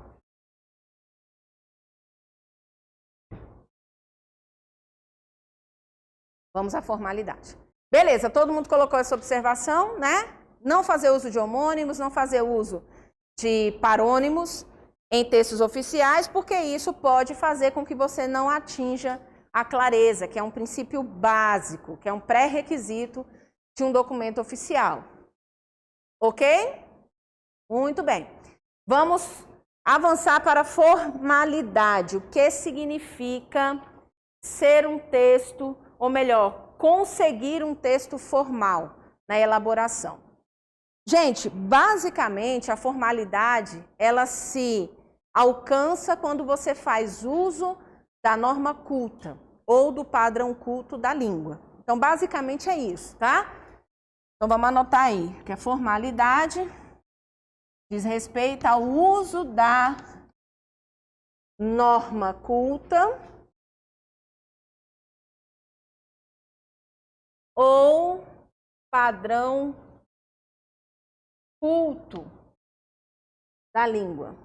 vamos à formalidade. Beleza, todo mundo colocou essa observação, né? Não fazer uso de homônimos, não fazer uso de parônimos em textos oficiais, porque isso pode fazer com que você não atinja a clareza, que é um princípio básico, que é um pré-requisito de um documento oficial. Ok? Muito bem. Vamos avançar para a formalidade. O que significa ser um texto, ou melhor, conseguir um texto formal na elaboração. Gente, basicamente a formalidade, ela se alcança quando você faz uso da norma culta ou do padrão culto da língua. Então, basicamente é isso, tá? Então, vamos anotar aí, que a formalidade diz respeito ao uso da norma culta ou padrão culto da língua.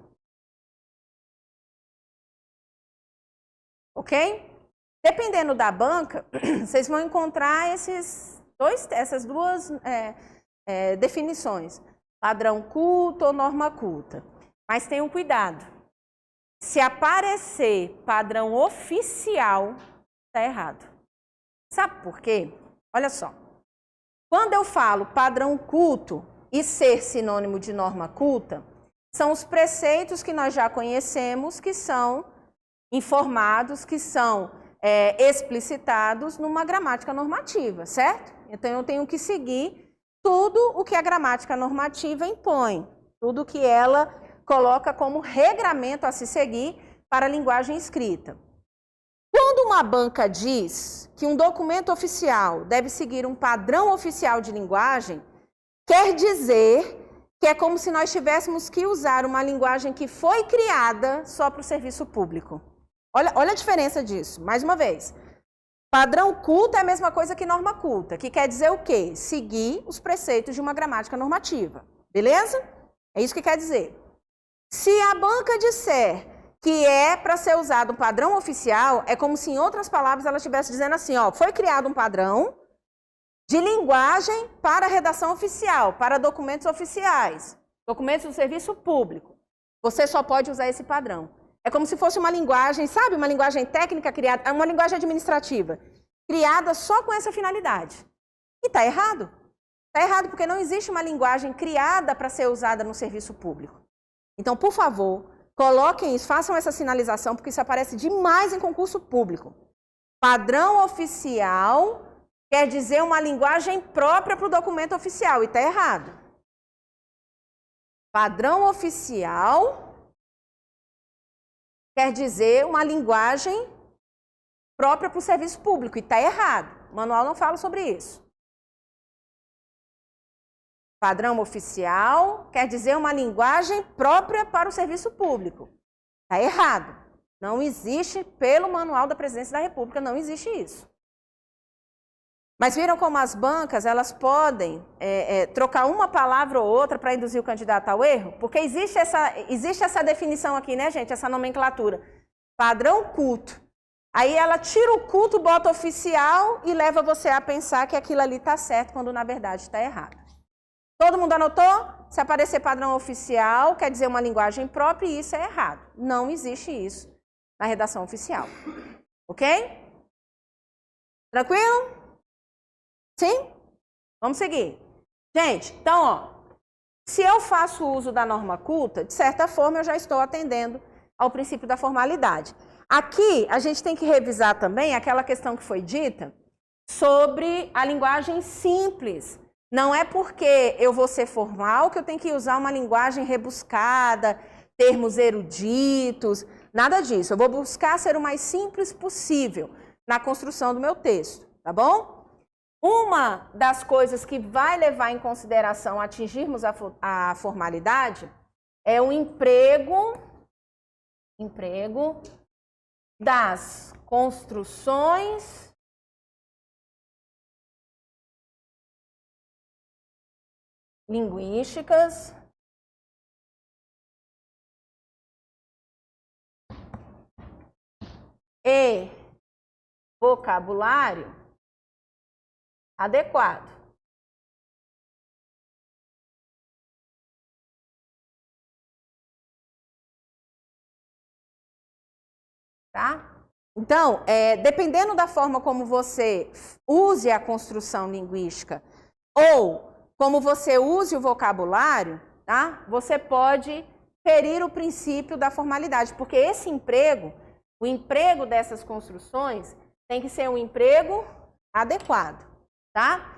Ok? Dependendo da banca, vocês vão encontrar essas duas definições. Padrão culto ou norma culta. Mas tenham cuidado. Se aparecer padrão oficial, está errado. Sabe por quê? Olha só. Quando eu falo padrão culto e ser sinônimo de norma culta, são os preceitos que nós já conhecemos, que são informados, que são explicitados numa gramática normativa, certo? Então, eu tenho que seguir tudo o que a gramática normativa impõe, tudo que ela coloca como regramento a se seguir para a linguagem escrita. Quando uma banca diz que um documento oficial deve seguir um padrão oficial de linguagem, quer dizer que é como se nós tivéssemos que usar uma linguagem que foi criada só para o serviço público. Olha a diferença disso, mais uma vez. Padrão culto é a mesma coisa que norma culta, que quer dizer o quê? Seguir os preceitos de uma gramática normativa, beleza? É isso que quer dizer. Se a banca disser que é para ser usado um padrão oficial, é como se, em outras palavras, ela estivesse dizendo assim, ó, foi criado um padrão de linguagem para redação oficial, para documentos oficiais, documentos do serviço público. Você só pode usar esse padrão. É como se fosse uma linguagem, sabe? Uma linguagem técnica criada, uma linguagem administrativa, criada só com essa finalidade. E está errado. Está errado porque não existe uma linguagem criada para ser usada no serviço público. Então, por favor, coloquem isso, façam essa sinalização, porque isso aparece demais em concurso público. Padrão oficial quer dizer uma linguagem própria para o documento oficial, e está errado. Padrão oficial quer dizer uma linguagem própria para o serviço público, e está errado. O manual não fala sobre isso. Padrão oficial quer dizer uma linguagem própria para o serviço público. Está errado. Não existe, pelo manual da Presidência da República, não existe isso. Mas viram como as bancas, elas podem trocar uma palavra ou outra para induzir o candidato ao erro? Porque existe essa definição aqui, né, gente? Essa nomenclatura. Padrão culto. Aí ela tira o culto, bota oficial e leva você a pensar que aquilo ali está certo, quando na verdade está errado. Todo mundo anotou? Se aparecer padrão oficial, quer dizer uma linguagem própria, e isso é errado. Não existe isso na redação oficial. Ok? Tranquilo? Sim? Vamos seguir. Gente, então, ó, se eu faço uso da norma culta, de certa forma eu já estou atendendo ao princípio da formalidade. Aqui, a gente tem que revisar também aquela questão que foi dita sobre a linguagem simples. Não é porque eu vou ser formal que eu tenho que usar uma linguagem rebuscada, termos eruditos, nada disso. Eu vou buscar ser o mais simples possível na construção do meu texto, tá bom? Uma das coisas que vai levar em consideração atingirmos a formalidade é o emprego das construções linguísticas e vocabulário adequado. Tá? Então, dependendo da forma como você use a construção linguística ou como você use o vocabulário, tá? Você pode ferir o princípio da formalidade, porque esse emprego, o emprego dessas construções, tem que ser um emprego adequado, tá?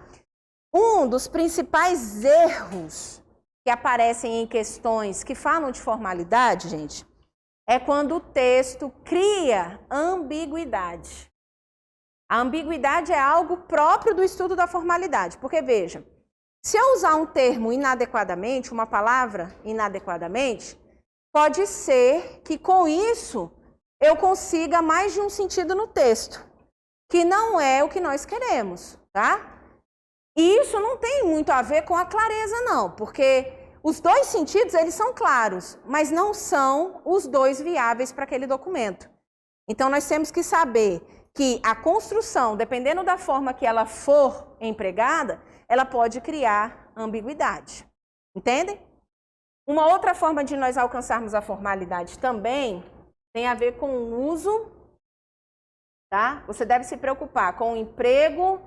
Um dos principais erros que aparecem em questões que falam de formalidade, gente, é quando o texto cria ambiguidade. A ambiguidade é algo próprio do estudo da formalidade, porque veja, se eu usar um termo inadequadamente, uma palavra inadequadamente, pode ser que com isso eu consiga mais de um sentido no texto, que não é o que nós queremos, tá? E isso não tem muito a ver com a clareza, não, porque os dois sentidos, eles são claros, mas não são os dois viáveis para aquele documento. Então, nós temos que saber que a construção, dependendo da forma que ela for empregada, ela pode criar ambiguidade. Entendem? Uma outra forma de nós alcançarmos a formalidade também tem a ver com o uso, tá? Você deve se preocupar com o emprego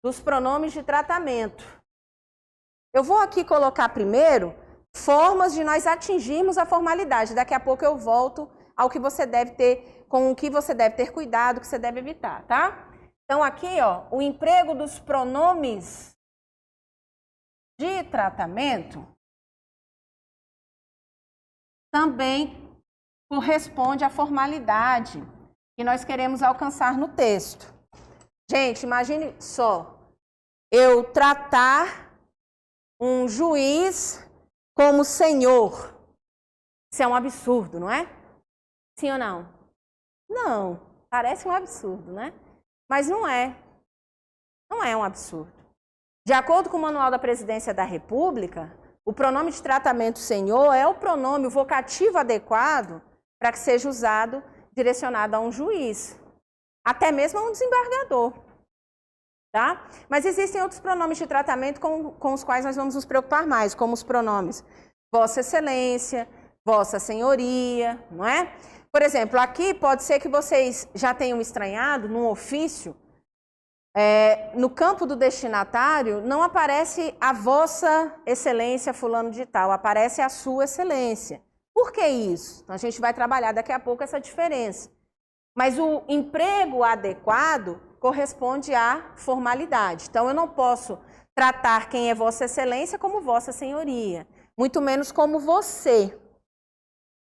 dos pronomes de tratamento. Eu vou aqui colocar primeiro formas de nós atingirmos a formalidade. Daqui a pouco eu volto ao que você deve ter, com o que você deve ter cuidado, o que você deve evitar, tá? Então aqui, ó, o emprego dos pronomes de tratamento também corresponde à formalidade que nós queremos alcançar no texto. Gente, imagine só, eu tratar um juiz como senhor. Isso é um absurdo, não é? Sim ou não? Não, parece um absurdo, né? Mas não é. Não é um absurdo. De acordo com o Manual da Presidência da República, o pronome de tratamento senhor é o pronome, o vocativo adequado para que seja usado, direcionado a um juiz, até mesmo a um desembargador. Tá? Mas existem outros pronomes de tratamento com os quais nós vamos nos preocupar mais, como os pronomes Vossa Excelência, Vossa Senhoria, não é? Por exemplo, aqui pode ser que vocês já tenham estranhado, num ofício, no campo do destinatário, não aparece a vossa excelência fulano de tal, aparece a sua excelência. Por que isso? Então, a gente vai trabalhar daqui a pouco essa diferença. Mas o emprego adequado corresponde à formalidade. Então, eu não posso tratar quem é vossa excelência como vossa senhoria, muito menos como você.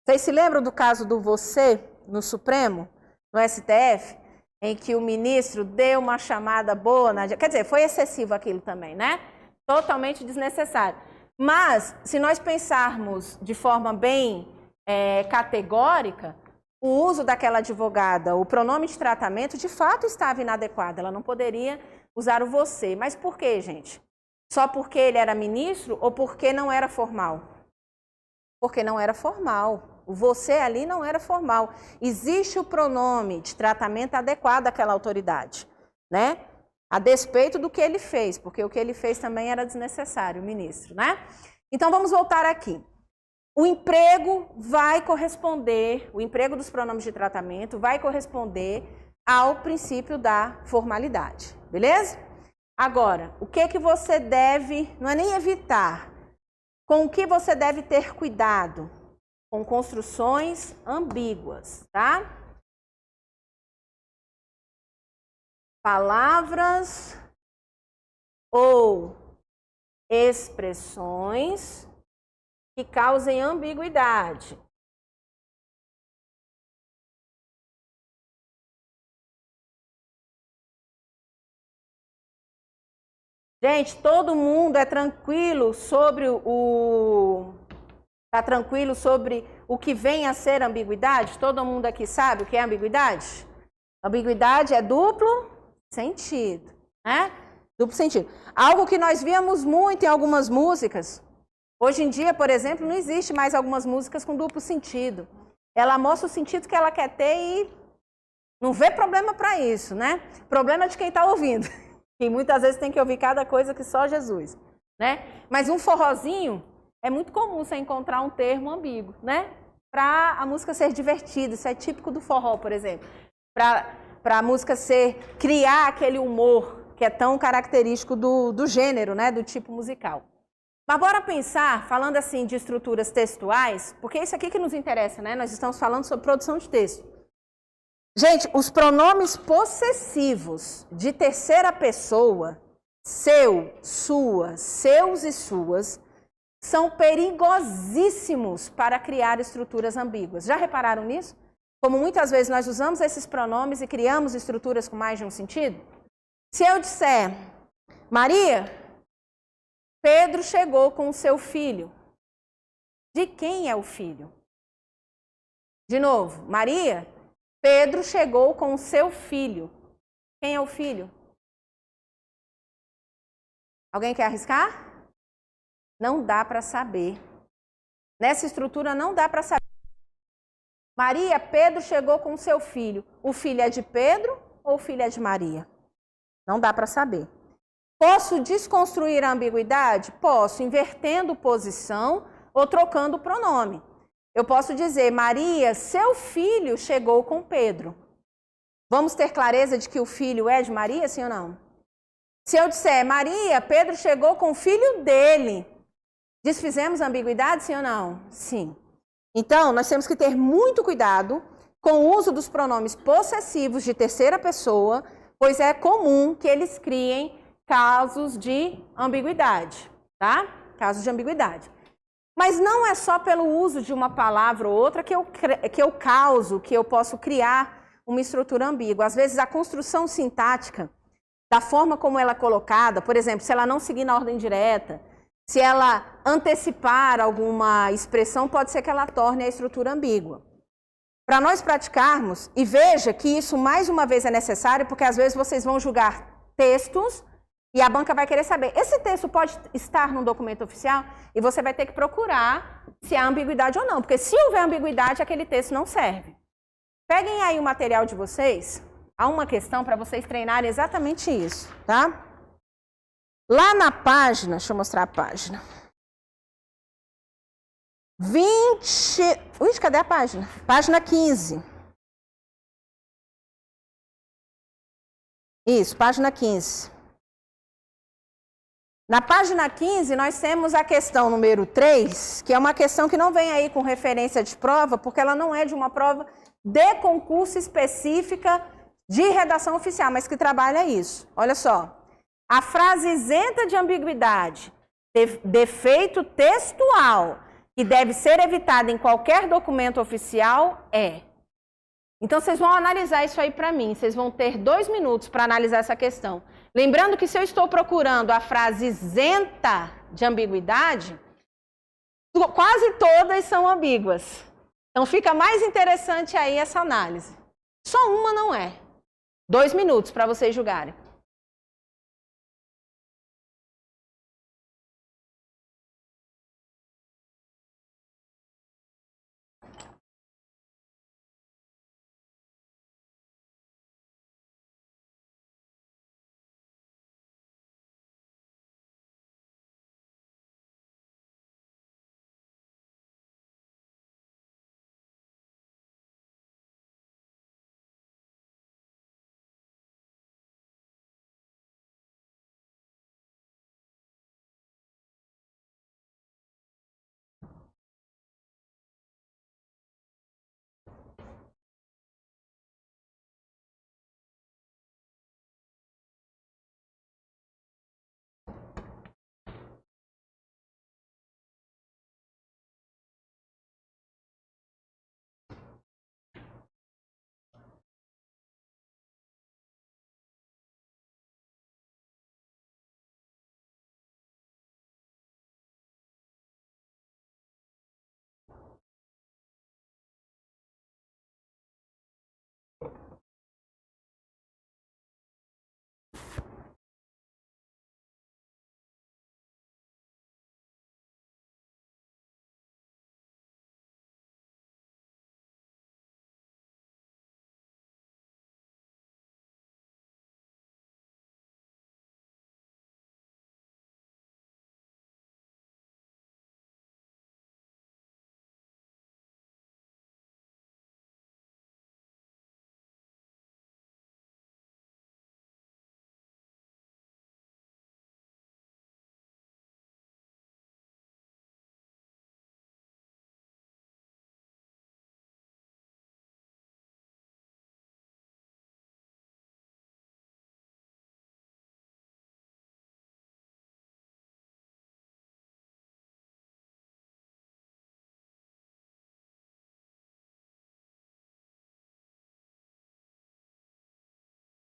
Vocês se lembram do caso do você no Supremo, no STF, em que o ministro deu uma chamada boa, quer dizer, foi excessivo aquilo também, né? Totalmente desnecessário. Mas, se nós pensarmos de forma bem categórica, o uso daquela advogada, o pronome de tratamento, de fato estava inadequado. Ela não poderia usar o você. Mas por quê, gente? Só porque ele era ministro ou porque não era formal? Porque não era formal. O você ali não era formal. Existe o pronome de tratamento adequado àquela autoridade, né? A despeito do que ele fez, porque o que ele fez também era desnecessário, o ministro, né? Então, vamos voltar aqui. O emprego vai corresponder, o emprego dos pronomes de tratamento vai corresponder ao princípio da formalidade, beleza? Agora, o que você deve, não é nem evitar, com o que você deve ter cuidado? Com construções ambíguas, tá? Palavras ou expressões que causem ambiguidade. Gente, todo mundo é tranquilo sobre Está tranquilo sobre o que vem a ser ambiguidade? Todo mundo aqui sabe o que é ambiguidade? Ambiguidade é duplo sentido, né? Duplo sentido. Algo que nós víamos muito em algumas músicas. Hoje em dia, por exemplo, não existe mais algumas músicas com duplo sentido. Ela mostra o sentido que ela quer ter e não vê problema para isso, né? Problema de quem está ouvindo. E muitas vezes tem que ouvir cada coisa que só Jesus, né? Mas um forrozinho, é muito comum você encontrar um termo ambíguo, né? Para a música ser divertida, isso é típico do forró, por exemplo. Para a música criar aquele humor que é tão característico do gênero, né? Do tipo musical. Mas bora pensar, falando assim de estruturas textuais, porque é isso aqui que nos interessa, né? Nós estamos falando sobre produção de texto. Gente, os pronomes possessivos de terceira pessoa, seu, sua, seus e suas, são perigosíssimos para criar estruturas ambíguas. Já repararam nisso? Como muitas vezes nós usamos esses pronomes e criamos estruturas com mais de um sentido? Se eu disser, Maria, Pedro chegou com o seu filho. De quem é o filho? De novo, Maria, Pedro chegou com o seu filho. Quem é o filho? Alguém quer arriscar? Não dá para saber. Nessa estrutura não dá para saber. Maria, Pedro chegou com o seu filho. O filho é de Pedro ou o filho é de Maria? Não dá para saber. Posso desconstruir a ambiguidade? Posso, invertendo posição ou trocando o pronome. Eu posso dizer, Maria, seu filho chegou com Pedro. Vamos ter clareza de que o filho é de Maria, sim ou não? Se eu disser, Maria, Pedro chegou com o filho dele, desfizemos a ambiguidade, sim ou não? Sim. Então, nós temos que ter muito cuidado com o uso dos pronomes possessivos de terceira pessoa, pois é comum que eles criem casos de ambiguidade, tá? Casos de ambiguidade. Mas não é só pelo uso de uma palavra ou outra que eu posso criar uma estrutura ambígua. Às vezes a construção sintática, da forma como ela é colocada, por exemplo, se ela não seguir na ordem direta, se ela antecipar alguma expressão, pode ser que ela torne a estrutura ambígua. Para nós praticarmos, e veja que isso mais uma vez é necessário, porque às vezes vocês vão julgar textos e a banca vai querer saber, esse texto pode estar num documento oficial? E você vai ter que procurar se há ambiguidade ou não, porque se houver ambiguidade, aquele texto não serve. Peguem aí o material de vocês, há uma questão para vocês treinarem exatamente isso, tá? Lá na página, deixa eu mostrar a página. 20... Ui, cadê a página? Página 15. Isso, página 15. Na página 15, nós temos a questão número 3, que é uma questão que não vem aí com referência de prova, porque ela não é de uma prova de concurso específica de redação oficial, mas que trabalha isso. Olha só. A frase isenta de ambiguidade, defeito textual, que deve ser evitada em qualquer documento oficial é. Então, vocês vão analisar isso aí para mim. Vocês vão ter 2 minutos para analisar essa questão. Lembrando que se eu estou procurando a frase isenta de ambiguidade, quase todas são ambíguas. Então, fica mais interessante aí essa análise. Só uma não é. 2 minutos para vocês julgarem.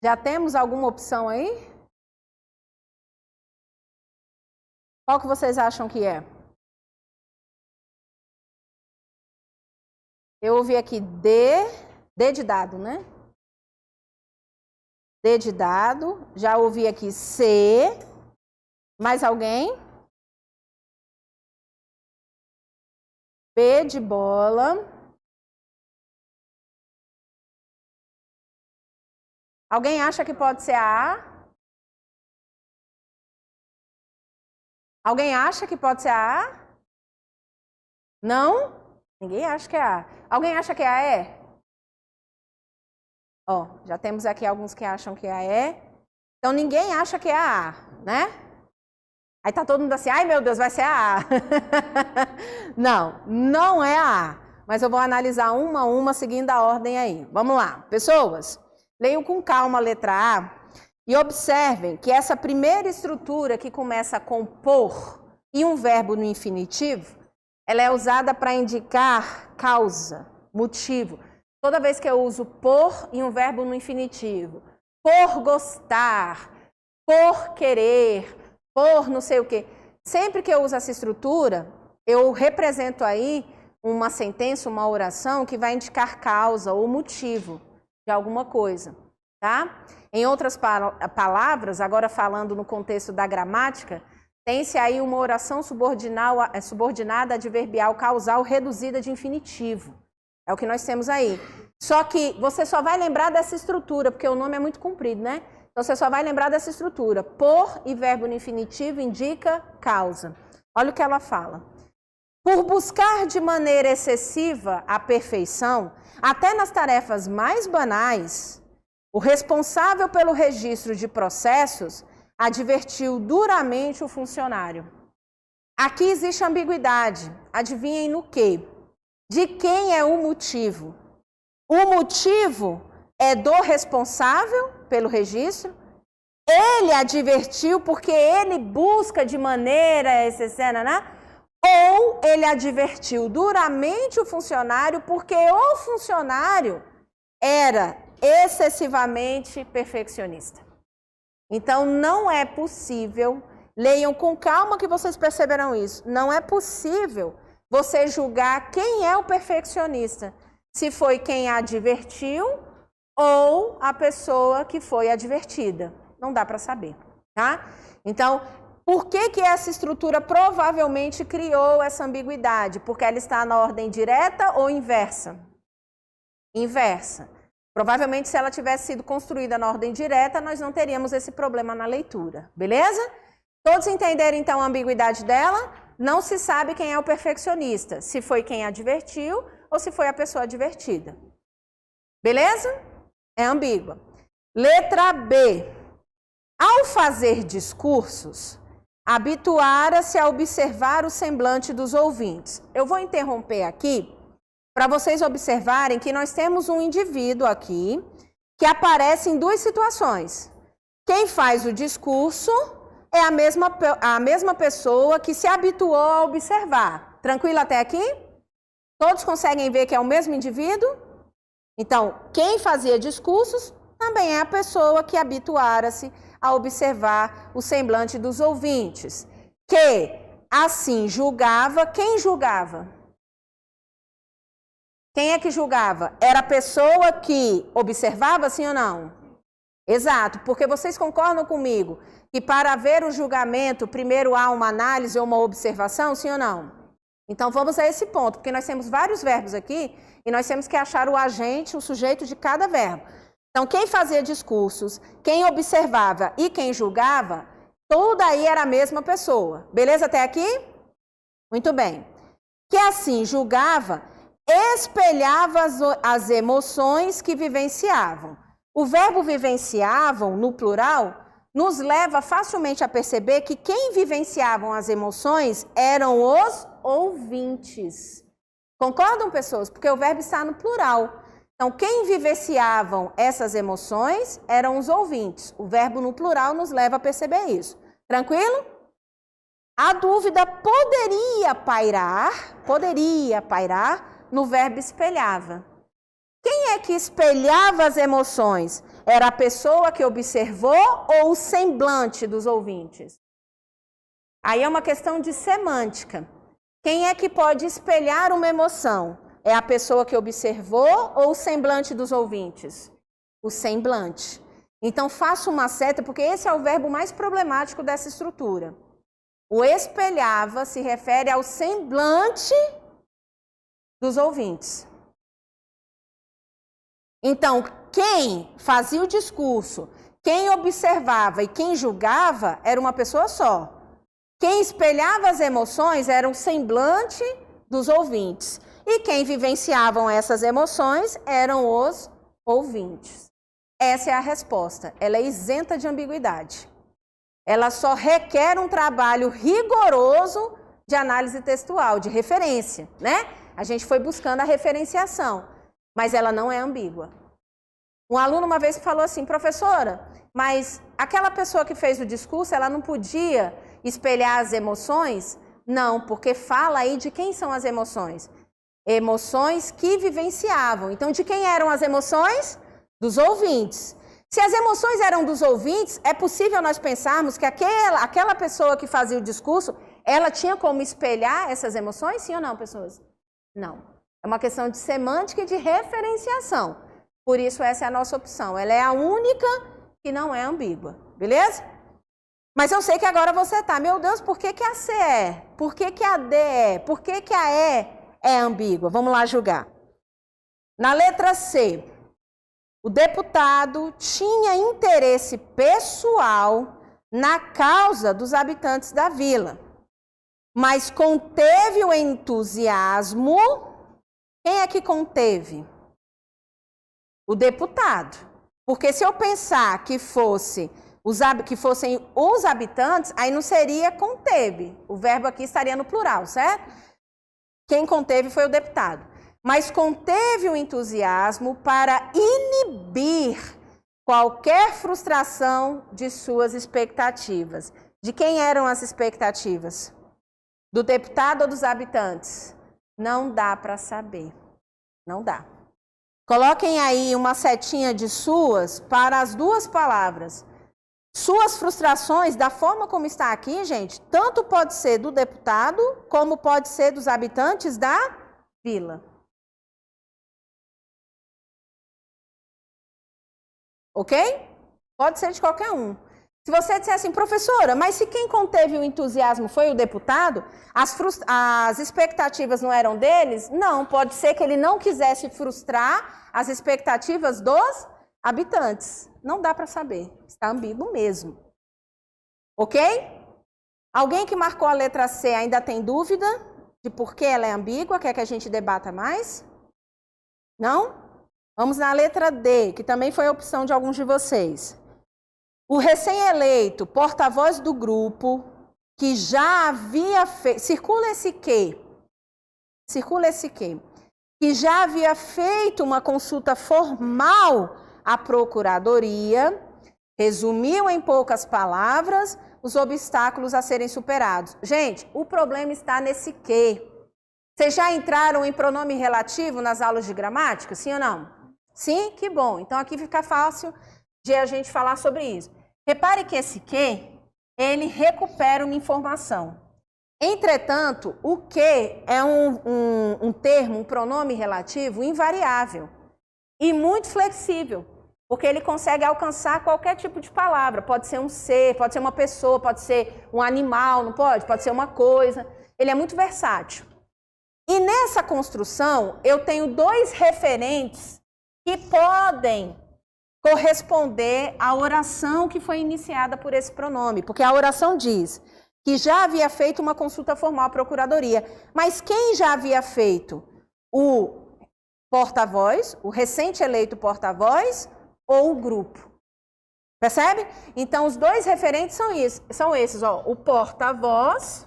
Já temos alguma opção aí? Qual que vocês acham que é? Eu ouvi aqui D de dado, né? D de dado. Já ouvi aqui C. Mais alguém? B de bola. Alguém acha que pode ser a A? Alguém acha que pode ser a A? Não? Ninguém acha que é a A. Alguém acha que é a E? Ó, já temos aqui alguns que acham que é a E. Então, ninguém acha que é a A, né? Aí tá todo mundo assim, ai meu Deus, vai ser a A. Não, não é a A. Mas eu vou analisar uma a uma, seguindo a ordem aí. Vamos lá. Pessoas, leiam com calma a letra A e observem que essa primeira estrutura que começa com por e um verbo no infinitivo, ela é usada para indicar causa, motivo. Toda vez que eu uso por e um verbo no infinitivo, por gostar, por querer, por não sei o quê. Sempre que eu uso essa estrutura, eu represento aí uma sentença, uma oração que vai indicar causa ou motivo de alguma coisa, tá? Em outras palavras, agora falando no contexto da gramática, tem-se aí uma oração subordinada adverbial causal reduzida de infinitivo. É o que nós temos aí. Só que você só vai lembrar dessa estrutura, porque o nome é muito comprido, né? Então, você só vai lembrar dessa estrutura. Por e verbo no infinitivo indica causa. Olha o que ela fala. Por buscar de maneira excessiva a perfeição, até nas tarefas mais banais, o responsável pelo registro de processos advertiu duramente o funcionário. Aqui existe ambiguidade. Adivinhem no quê? De quem é o motivo? O motivo é do responsável pelo registro? Ele advertiu porque ele busca de maneira excessiva, né? Ou ele advertiu duramente o funcionário porque o funcionário era excessivamente perfeccionista. Então, não é possível, leiam com calma que vocês perceberão isso, não é possível você julgar quem é o perfeccionista, se foi quem advertiu ou a pessoa que foi advertida. Não dá para saber, tá? Então, por que essa estrutura provavelmente criou essa ambiguidade? Porque ela está na ordem direta ou inversa? Inversa. Provavelmente, se ela tivesse sido construída na ordem direta, nós não teríamos esse problema na leitura, beleza? Todos entenderam, então, a ambiguidade dela? Não se sabe quem é o perfeccionista, se foi quem advertiu ou se foi a pessoa advertida. Beleza? É ambígua. Letra B. Ao fazer discursos, habituara-se a observar o semblante dos ouvintes. Eu vou interromper aqui para vocês observarem que nós temos um indivíduo aqui que aparece em duas situações. Quem faz o discurso é a mesma pessoa que se habituou a observar. Tranquilo até aqui? Todos conseguem ver que é o mesmo indivíduo? Então, quem fazia discursos também é a pessoa que habituara-se a observar o semblante dos ouvintes, que assim julgava. Quem julgava? Quem é que julgava? Era a pessoa que observava, sim ou não? Exato, porque vocês concordam comigo que para haver o julgamento, primeiro há uma análise ou uma observação, sim ou não? Então vamos a esse ponto, porque nós temos vários verbos aqui e nós temos que achar o agente, o sujeito de cada verbo. Então quem fazia discursos, quem observava e quem julgava, tudo aí era a mesma pessoa. Beleza até aqui? Muito bem. Que assim julgava, espelhava as emoções que vivenciavam. O verbo vivenciavam, no plural, nos leva facilmente a perceber que quem vivenciavam as emoções eram os ouvintes. Concordam, pessoas? Porque o verbo está no plural. Então, quem vivenciavam essas emoções eram os ouvintes. O verbo no plural nos leva a perceber isso. Tranquilo? A dúvida poderia pairar no verbo espelhava. Quem é que espelhava as emoções? Era a pessoa que observou ou o semblante dos ouvintes? Aí é uma questão de semântica. Quem é que pode espelhar uma emoção? É a pessoa que observou ou o semblante dos ouvintes? O semblante. Então faça uma seta, porque esse é o verbo mais problemático dessa estrutura. O espelhava se refere ao semblante dos ouvintes. Então, quem fazia o discurso, quem observava e quem julgava era uma pessoa só. Quem espelhava as emoções era o semblante dos ouvintes. E quem vivenciavam essas emoções eram os ouvintes. Essa é a resposta. Ela é isenta de ambiguidade. Ela só requer um trabalho rigoroso de análise textual, de referência, né? A gente foi buscando a referenciação, mas ela não é ambígua. Um aluno uma vez falou assim: professora, mas aquela pessoa que fez o discurso, ela não podia espelhar as emoções? Não, porque fala aí de quem são as emoções. Emoções que vivenciavam. Então, de quem eram as emoções? Dos ouvintes. Se as emoções eram dos ouvintes, é possível nós pensarmos que aquela pessoa que fazia o discurso, ela tinha como espelhar essas emoções? Sim ou não, pessoas? Não. É uma questão de semântica e de referenciação. Por isso, essa é a nossa opção. Ela é a única que não é ambígua. Beleza? Mas eu sei que agora você está, meu Deus, por que a C é? Por que a D é? Por que a E é ambígua? Vamos lá julgar. Na letra C, o deputado tinha interesse pessoal na causa dos habitantes da vila. mas conteve o entusiasmo. Quem é que conteve? O deputado. Porque se eu pensar que fossem os habitantes, aí não seria conteve. O verbo aqui estaria no plural, certo? Quem conteve foi o deputado. Mas conteve o entusiasmo para inibir qualquer frustração de suas expectativas. De quem eram as expectativas? Do deputado ou dos habitantes? Não dá para saber. Não dá. Coloquem aí uma setinha de suas para as duas palavras. Suas frustrações, da forma como está aqui, gente, tanto pode ser do deputado, como pode ser dos habitantes da vila. Ok? Pode ser de qualquer um. Se você disser assim, professora, mas se quem conteve o entusiasmo foi o deputado, as expectativas não eram deles? Não, pode ser que ele não quisesse frustrar as expectativas dos habitantes. Não dá para saber, está ambíguo mesmo. Ok? Alguém que marcou a letra C ainda tem dúvida de por que ela é ambígua? Quer que a gente debata mais? Não? Vamos na letra D, que também foi a opção de alguns de vocês. O recém-eleito porta-voz do grupo, que já havia feito... Circula esse que, que já havia feito uma consulta formal à procuradoria, resumiu em poucas palavras os obstáculos a serem superados. Gente, o problema está nesse que. Vocês já entraram em pronome relativo nas aulas de gramática, sim ou não? Sim? Que bom. Então aqui fica fácil de a gente falar sobre isso. Repare que esse que, ele recupera uma informação. Entretanto, o que é um termo, um pronome relativo invariável e muito flexível, porque ele consegue alcançar qualquer tipo de palavra. Pode ser um ser, pode ser uma pessoa, pode ser um animal, não pode? Pode ser uma coisa. Ele é muito versátil. E nessa construção, eu tenho dois referentes que podem corresponder à oração que foi iniciada por esse pronome, porque a oração diz que já havia feito uma consulta formal à procuradoria, mas quem já havia feito? O porta-voz, o recente eleito porta-voz ou o grupo? Percebe? Então, os dois referentes são esses, ó, o porta-voz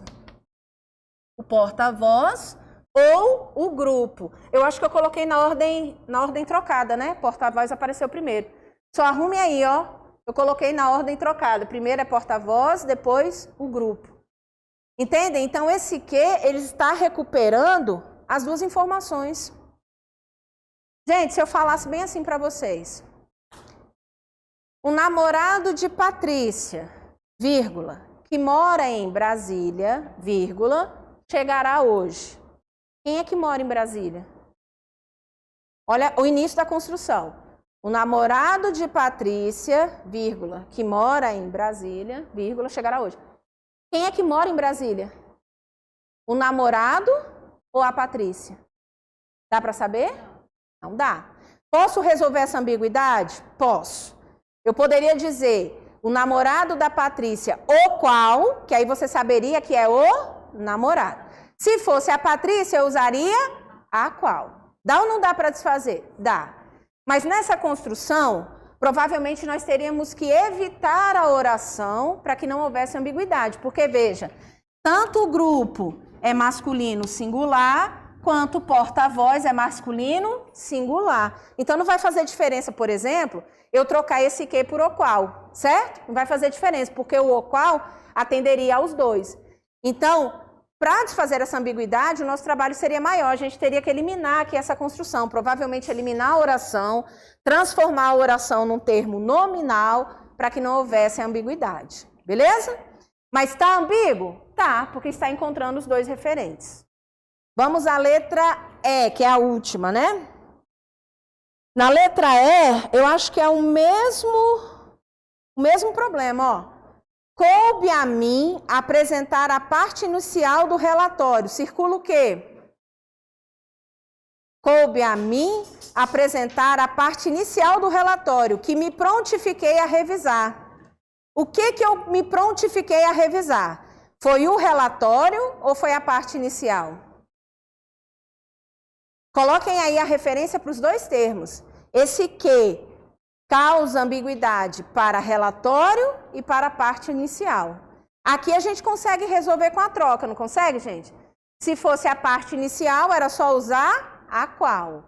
ou o grupo. Eu acho que eu coloquei na ordem trocada, né? Porta-voz apareceu primeiro. Só arrume aí, ó. Eu coloquei na ordem trocada. Primeiro é porta-voz, depois o grupo. Entendem? Então, esse que, ele está recuperando as duas informações. Gente, se eu falasse bem assim para vocês. O namorado de Patrícia, vírgula, que mora em Brasília, vírgula, chegará hoje. Quem é que mora em Brasília? Olha o início da construção. O namorado de Patrícia, vírgula, que mora em Brasília, vírgula, chegará hoje. Quem é que mora em Brasília? O namorado ou a Patrícia? Dá para saber? Não dá. Posso resolver essa ambiguidade? Posso. Eu poderia dizer o namorado da Patrícia, o qual, que aí você saberia que é o namorado. Se fosse a Patrícia, eu usaria a qual. Dá ou não dá para desfazer? Dá. Mas nessa construção, provavelmente nós teríamos que evitar a oração para que não houvesse ambiguidade. Porque, veja, tanto o grupo é masculino singular, quanto o porta-voz é masculino singular. Então, não vai fazer diferença, por exemplo, eu trocar esse que por o qual, certo? Não vai fazer diferença, porque o qual atenderia aos dois. Então, para desfazer essa ambiguidade, o nosso trabalho seria maior. A gente teria que eliminar aqui essa construção, provavelmente eliminar a oração, transformar a oração num termo nominal, para que não houvesse ambiguidade. Beleza? Mas está ambíguo? Tá, porque está encontrando os dois referentes. Vamos à letra E, que é a última, né? Na letra E, eu acho que é o mesmo problema, ó. Coube a mim apresentar a parte inicial do relatório. Circula o quê? Coube a mim apresentar a parte inicial do relatório, que me prontifiquei a revisar. O que eu me prontifiquei a revisar? Foi o relatório ou foi a parte inicial? Coloquem aí a referência para os dois termos. Esse que causa ambiguidade para relatório e para a parte inicial. Aqui a gente consegue resolver com a troca, não consegue, gente? Se fosse a parte inicial, era só usar a qual.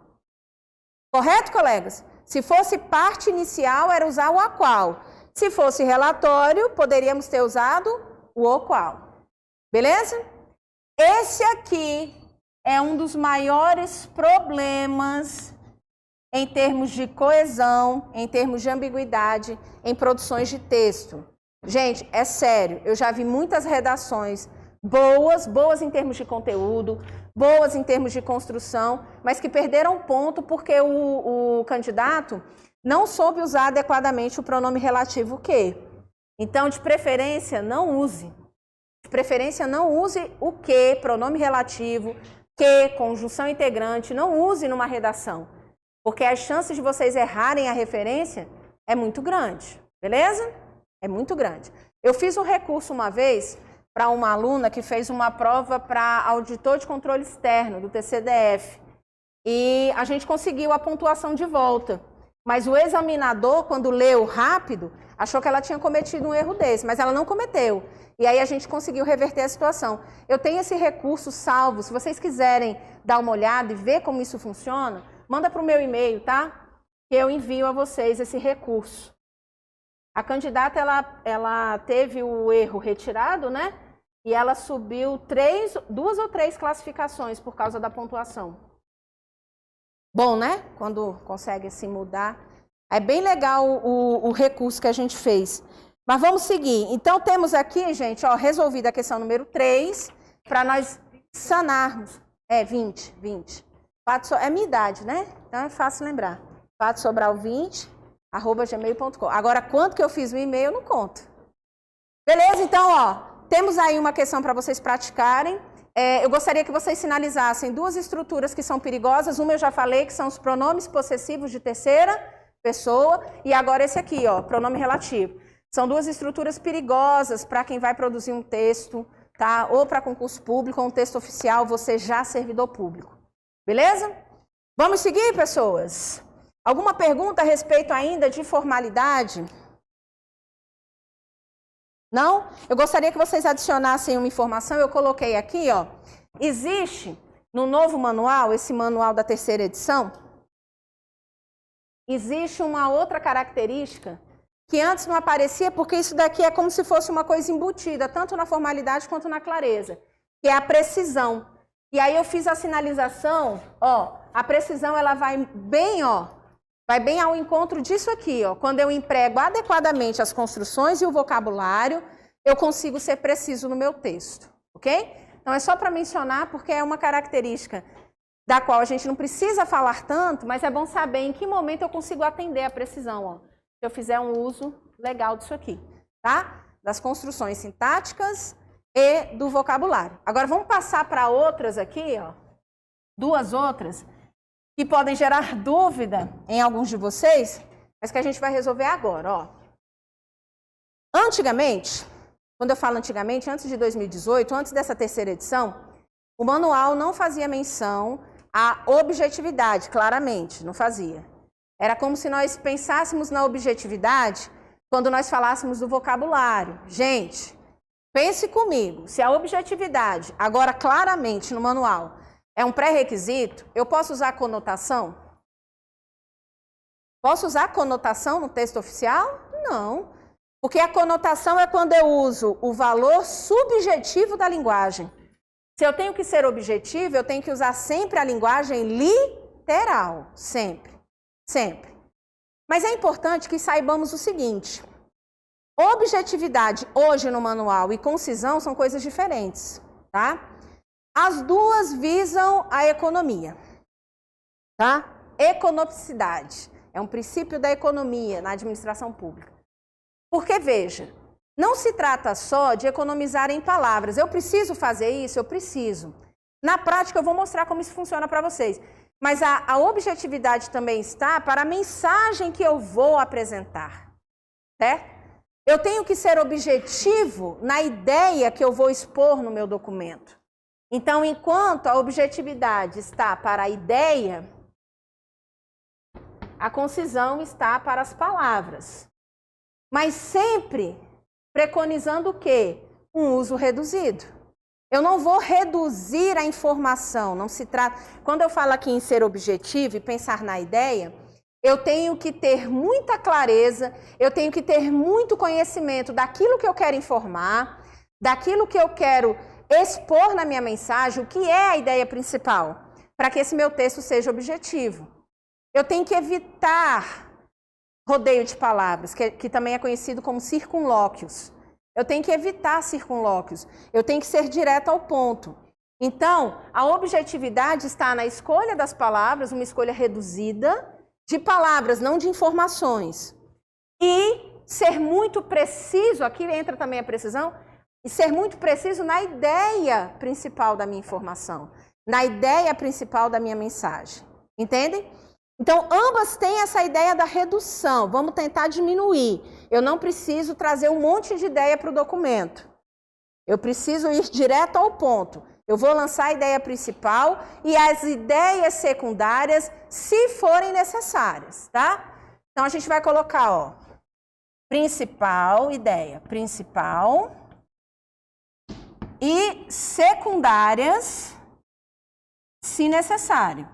Correto, colegas? Se fosse parte inicial, era usar o a qual. Se fosse relatório, poderíamos ter usado o qual. Beleza? Esse aqui é um dos maiores problemas em termos de coesão, em termos de ambiguidade, em produções de texto. Gente, é sério, eu já vi muitas redações boas em termos de conteúdo, boas em termos de construção, mas que perderam ponto porque o candidato não soube usar adequadamente o pronome relativo que. Então, de preferência, não use. De preferência, não use o que, pronome relativo, que, conjunção integrante, não use numa redação. Porque as chances de vocês errarem a referência é muito grande, beleza? É muito grande. Eu fiz um recurso uma vez para uma aluna que fez uma prova para auditor de controle externo do TCDF. E a gente conseguiu a pontuação de volta. Mas o examinador, quando leu rápido, achou que ela tinha cometido um erro desse, mas ela não cometeu. E aí a gente conseguiu reverter a situação. Eu tenho esse recurso salvo, se vocês quiserem dar uma olhada e ver como isso funciona, manda para o meu e-mail, tá? Que eu envio a vocês esse recurso. A candidata, ela teve o erro retirado, né? E ela subiu 2 ou 3 classificações por causa da pontuação. Bom, né? Quando consegue se mudar. É bem legal o recurso que a gente fez. Mas vamos seguir. Então, temos aqui, gente, ó, resolvida a questão número 3, para nós sanarmos. 20. É minha idade, né? Então, é fácil lembrar. fatsobral20@gmail.com. Agora, quanto que eu fiz o e-mail, eu não conto. Beleza? Então, ó, temos aí uma questão para vocês praticarem. Eu gostaria que vocês sinalizassem 2 estruturas que são perigosas. Uma eu já falei, que são os pronomes possessivos de terceira pessoa. E agora esse aqui, ó, pronome relativo. São 2 estruturas perigosas para quem vai produzir um texto, tá? Ou para concurso público, ou um texto oficial, você já servidor público. Beleza? Vamos seguir, pessoas? Alguma pergunta a respeito ainda de formalidade? Não? Eu gostaria que vocês adicionassem uma informação, eu coloquei aqui, ó. Existe no novo manual, esse manual da 3ª edição, existe uma outra característica que antes não aparecia, porque isso daqui é como se fosse uma coisa embutida, tanto na formalidade quanto na clareza, que é a precisão. E aí eu fiz a sinalização, ó, a precisão ela vai bem, ó, vai bem ao encontro disso aqui, ó. Quando eu emprego adequadamente as construções e o vocabulário, eu consigo ser preciso no meu texto, ok? Então é só para mencionar, porque é uma característica da qual a gente não precisa falar tanto, mas é bom saber em que momento eu consigo atender a precisão, ó. Se eu fizer um uso legal disso aqui, tá? Das construções sintáticas e do vocabulário. Agora vamos passar para outras aqui, ó. 2 outras que podem gerar dúvida em alguns de vocês, mas que a gente vai resolver agora, ó. Antigamente, quando eu falo antigamente, antes de 2018, antes dessa 3ª edição, o manual não fazia menção à objetividade, claramente, não fazia. Era como se nós pensássemos na objetividade quando nós falássemos do vocabulário. Gente, pense comigo, se a objetividade, agora claramente no manual, é um pré-requisito, eu posso usar conotação? Posso usar conotação no texto oficial? Não. Porque a conotação é quando eu uso o valor subjetivo da linguagem. Se eu tenho que ser objetivo, eu tenho que usar sempre a linguagem literal. Sempre. Sempre. Mas é importante que saibamos o seguinte. Objetividade hoje no manual e concisão são coisas diferentes, tá? As 2 visam a economia, tá? Economicidade. É um princípio da economia na administração pública. Porque, veja, não se trata só de economizar em palavras. Eu preciso fazer isso? Eu preciso. Na prática, eu vou mostrar como isso funciona para vocês. Mas a objetividade também está para a mensagem que eu vou apresentar, certo? Eu tenho que ser objetivo na ideia que eu vou expor no meu documento. Então, enquanto a objetividade está para a ideia, a concisão está para as palavras. Mas sempre preconizando o quê? Um uso reduzido. Eu não vou reduzir a informação, não se trata... Quando eu falo aqui em ser objetivo e pensar na ideia, eu tenho que ter muita clareza, eu tenho que ter muito conhecimento daquilo que eu quero informar, daquilo que eu quero expor na minha mensagem, o que é a ideia principal, para que esse meu texto seja objetivo. Eu tenho que evitar rodeio de palavras, que também é conhecido como circunlóquios. Eu tenho que evitar circunlóquios, eu tenho que ser direto ao ponto. Então, a objetividade está na escolha das palavras, uma escolha reduzida de palavras, não de informações. E ser muito preciso, aqui entra também a precisão, e ser muito preciso na ideia principal da minha informação, na ideia principal da minha mensagem. Entendem? Então, ambas têm essa ideia da redução. Vamos tentar diminuir. Eu não preciso trazer um monte de ideia para o documento. Eu preciso ir direto ao ponto. Eu vou lançar a ideia principal e as ideias secundárias, se forem necessárias, tá? Então, a gente vai colocar, ó, principal, ideia principal e secundárias, se necessário.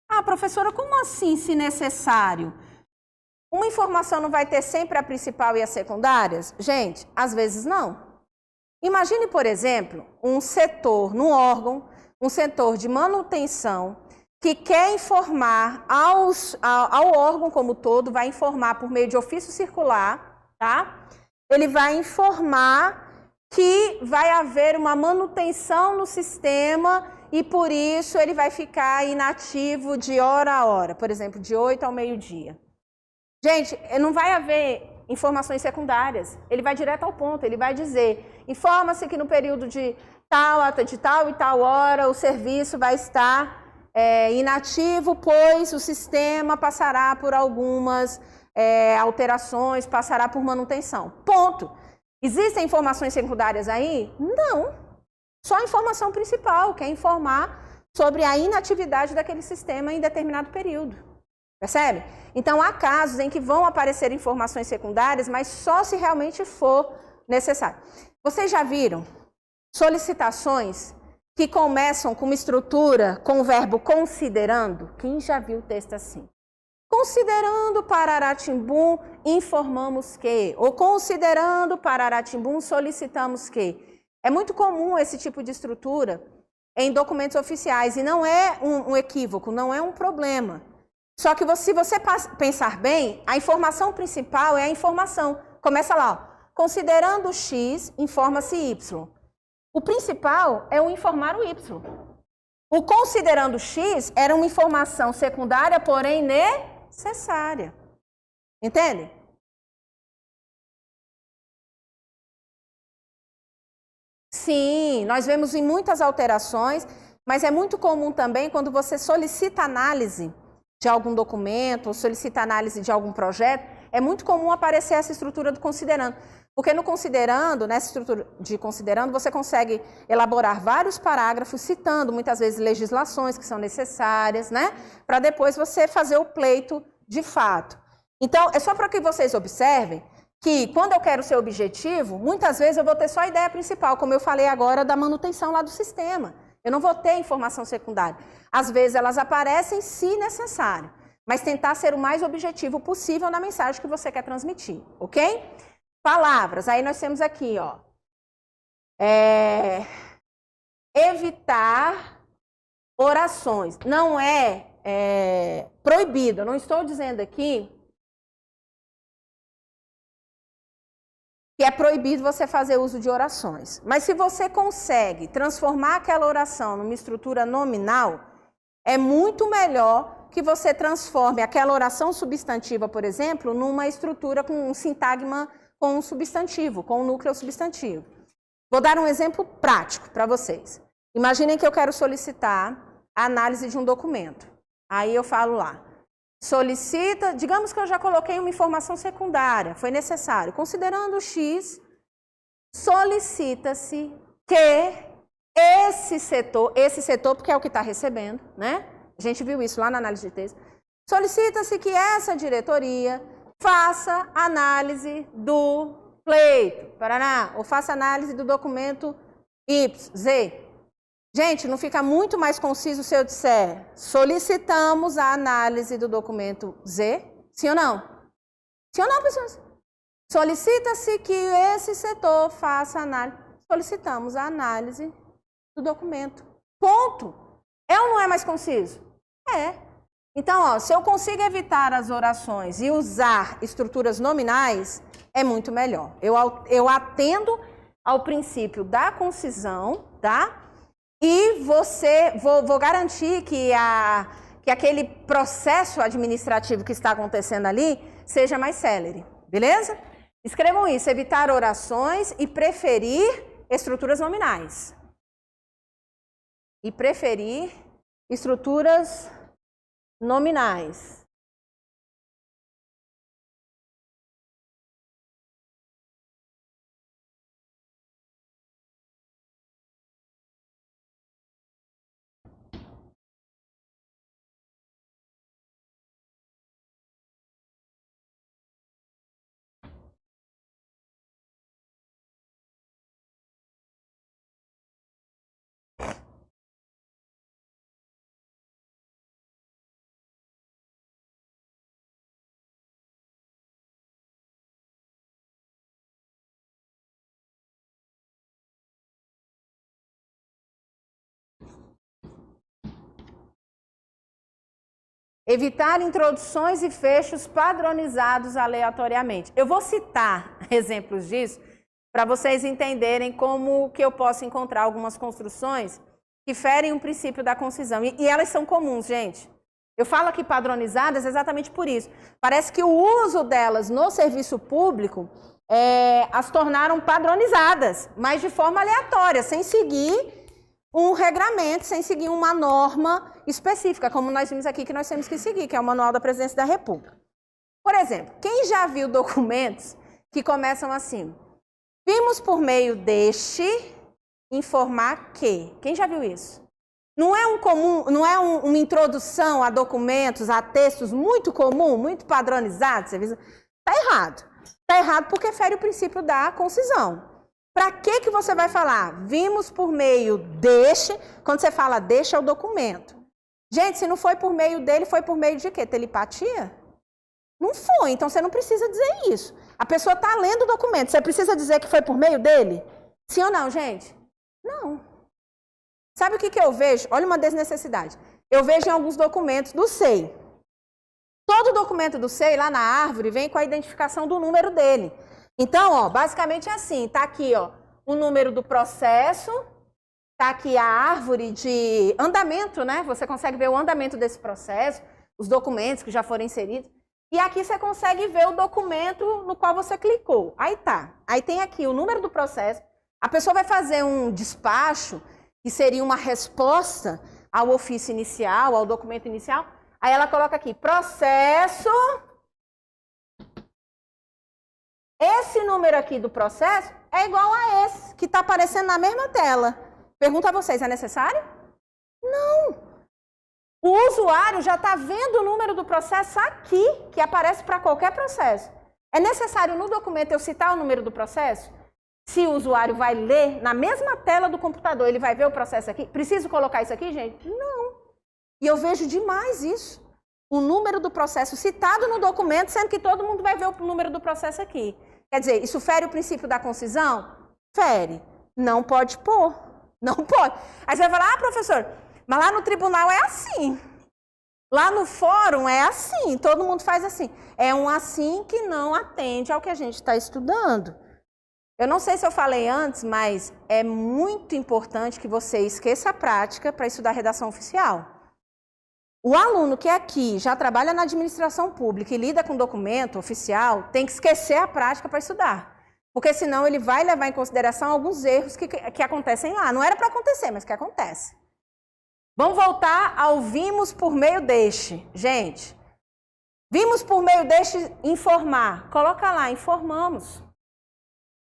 Ah, professora, como assim, se necessário? Uma informação não vai ter sempre a principal e as secundárias? Gente, às vezes não. Imagine, por exemplo, um setor, num órgão, um setor de manutenção, que quer informar ao órgão como todo, vai informar por meio de ofício circular, tá? Ele vai informar que vai haver uma manutenção no sistema e por isso ele vai ficar inativo de hora a hora, por exemplo, de 8 ao meio-dia. Gente, não vai haver informações secundárias, ele vai direto ao ponto, ele vai dizer, informa-se que no período de tal e tal hora o serviço vai estar inativo, pois o sistema passará por algumas alterações, passará por manutenção. Ponto. Existem informações secundárias aí? Não. Só a informação principal, que é informar sobre a inatividade daquele sistema em determinado período. Percebe? Então, há casos em que vão aparecer informações secundárias, mas só se realmente for necessário. Vocês já viram solicitações que começam com uma estrutura com o verbo considerando? Quem já viu o texto assim? Considerando Pararatimbum, informamos que. Ou considerando Pararatimbum, solicitamos que. É muito comum esse tipo de estrutura em documentos oficiais e não é um equívoco, não é um problema. Só que se você pensar bem, a informação principal é a informação. Começa lá, ó. Considerando X, informa-se Y. O principal é o informar o Y. O considerando X era uma informação secundária, porém necessária. Entende? Sim, nós vemos em muitas alterações, mas é muito comum também quando você solicita análise de algum documento, ou solicita análise de algum projeto, é muito comum aparecer essa estrutura do considerando. Porque no considerando, nessa estrutura de considerando, você consegue elaborar vários parágrafos citando muitas vezes legislações que são necessárias, né? Para depois você fazer o pleito de fato. Então, é só para que vocês observem que quando eu quero ser objetivo, muitas vezes eu vou ter só a ideia principal, como eu falei agora da manutenção lá do sistema. Eu não vou ter informação secundária. Às vezes elas aparecem se necessário, mas tentar ser o mais objetivo possível na mensagem que você quer transmitir, ok? Palavras, aí nós temos aqui, ó. Evitar orações. Não é proibido, eu não estou dizendo aqui que é proibido você fazer uso de orações. Mas se você consegue transformar aquela oração numa estrutura nominal, é muito melhor que você transforme aquela oração substantiva, por exemplo, numa estrutura com um sintagma com um substantivo, com um núcleo substantivo. Vou dar um exemplo prático para vocês. Imaginem que eu quero solicitar a análise de um documento. Aí eu falo lá, solicita, digamos que eu já coloquei uma informação secundária, foi necessário. Considerando o X, solicita-se que esse setor, porque é o que está recebendo, né? A gente viu isso lá na análise de texto. Solicita-se que essa diretoria faça análise do pleito, Paraná, ou faça análise do documento Y, Z. Gente, não fica muito mais conciso se eu disser solicitamos a análise do documento Z? Sim ou não? Sim ou não, pessoas? Solicita-se que esse setor faça análise. Solicitamos a análise do documento. Ponto. É ou não é mais conciso? É. Então, ó, se eu consigo evitar as orações e usar estruturas nominais, é muito melhor. Eu atendo ao princípio da concisão, tá? E vou garantir que aquele processo administrativo que está acontecendo ali seja mais célere, beleza? Escrevam isso, evitar orações e preferir estruturas nominais. E preferir estruturas nominais. Evitar introduções e fechos padronizados aleatoriamente. Eu vou citar exemplos disso para vocês entenderem como que eu posso encontrar algumas construções que ferem o princípio da concisão. E elas são comuns, gente. Eu falo aqui padronizadas exatamente por isso. Parece que o uso delas no serviço público as tornaram padronizadas, mas de forma aleatória, sem seguir um regramento, sem seguir uma norma específica, como nós vimos aqui que nós temos que seguir, que é o Manual da Presidência da República. Por exemplo, quem já viu documentos que começam assim? Vimos por meio deste informar que. Quem já viu isso? Não é uma introdução a documentos, a textos muito comum, muito padronizado? Está errado. Está errado porque fere o princípio da concisão. Para que você vai falar? Vimos por meio deste, quando você fala deste é o documento. Gente, se não foi por meio dele, foi por meio de quê? Telepatia? Não foi, então você não precisa dizer isso. A pessoa está lendo o documento, você precisa dizer que foi por meio dele? Sim ou não, gente? Não. Sabe o que eu vejo? Olha uma desnecessidade. Eu vejo em alguns documentos do SEI. Todo documento do SEI, lá na árvore, vem com a identificação do número dele. Então, ó, basicamente é assim, tá aqui, ó, o número do processo, tá aqui a árvore de andamento, né? Você consegue ver o andamento desse processo, os documentos que já foram inseridos. E aqui você consegue ver o documento no qual você clicou. Aí tá. Aí tem aqui o número do processo. A pessoa vai fazer um despacho, que seria uma resposta ao ofício inicial, ao documento inicial. Aí ela coloca aqui, processo. Esse número aqui do processo é igual a esse, que está aparecendo na mesma tela. Pergunto a vocês, é necessário? Não. O usuário já está vendo o número do processo aqui, que aparece para qualquer processo. É necessário no documento eu citar o número do processo? Se o usuário vai ler na mesma tela do computador, ele vai ver o processo aqui? Preciso colocar isso aqui, gente? Não. E eu vejo demais isso. O número do processo citado no documento, sendo que todo mundo vai ver o número do processo aqui. Quer dizer, isso fere o princípio da concisão? Fere. Não pode pôr. Não pode. Aí você vai falar, professor, mas lá no tribunal é assim. Lá no fórum é assim, todo mundo faz assim. É um assim que não atende ao que a gente está estudando. Eu não sei se eu falei antes, mas é muito importante que você esqueça a prática para estudar redação oficial. O aluno que aqui já trabalha na administração pública e lida com documento oficial, tem que esquecer a prática para estudar. Porque senão ele vai levar em consideração alguns erros que acontecem lá. Não era para acontecer, mas que acontece. Vamos voltar ao vimos por meio deste. Gente, Vimos por meio deste informar. Coloca lá, informamos.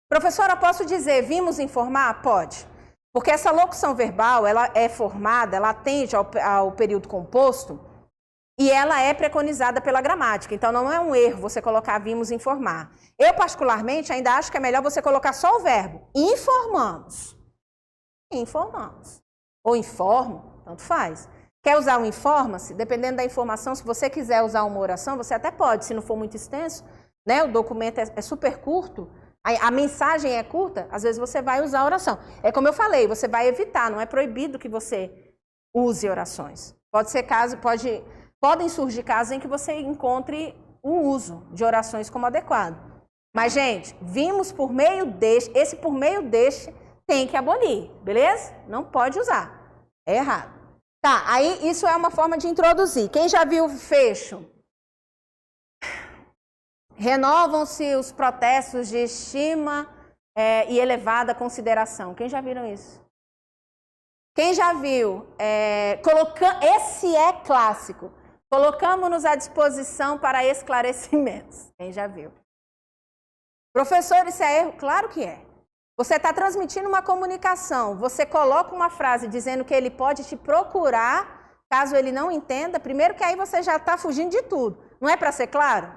Professora, posso dizer, vimos informar? Pode. Porque essa locução verbal, ela é formada, ela atende ao período composto e ela é preconizada pela gramática. Então, não é um erro você colocar vimos informar. Eu, particularmente, ainda acho que é melhor você colocar só o verbo. Informamos. Informamos. Ou informo, tanto faz. Quer usar o informa-se? Dependendo da informação, se você quiser usar uma oração, você até pode, se não for muito extenso, né? O documento é super curto, a mensagem é curta, às vezes você vai usar a oração. É como eu falei, você vai evitar, não é proibido que você use orações. Podem surgir casos em que você encontre o uso de orações como adequado. Mas, gente, vimos por meio deste, esse por meio deste tem que abolir, beleza? Não pode usar, é errado. Tá, aí isso é uma forma de introduzir. Quem já viu o fecho? Renovam-se os protestos de estima e elevada consideração. Quem já viram isso? Quem já viu? Esse é clássico. Colocamos-nos à disposição para esclarecimentos. Quem já viu? Professor, isso é erro? Claro que é. Você está transmitindo uma comunicação, você coloca uma frase dizendo que ele pode te procurar, caso ele não entenda, primeiro que aí você já está fugindo de tudo. Não é para ser claro?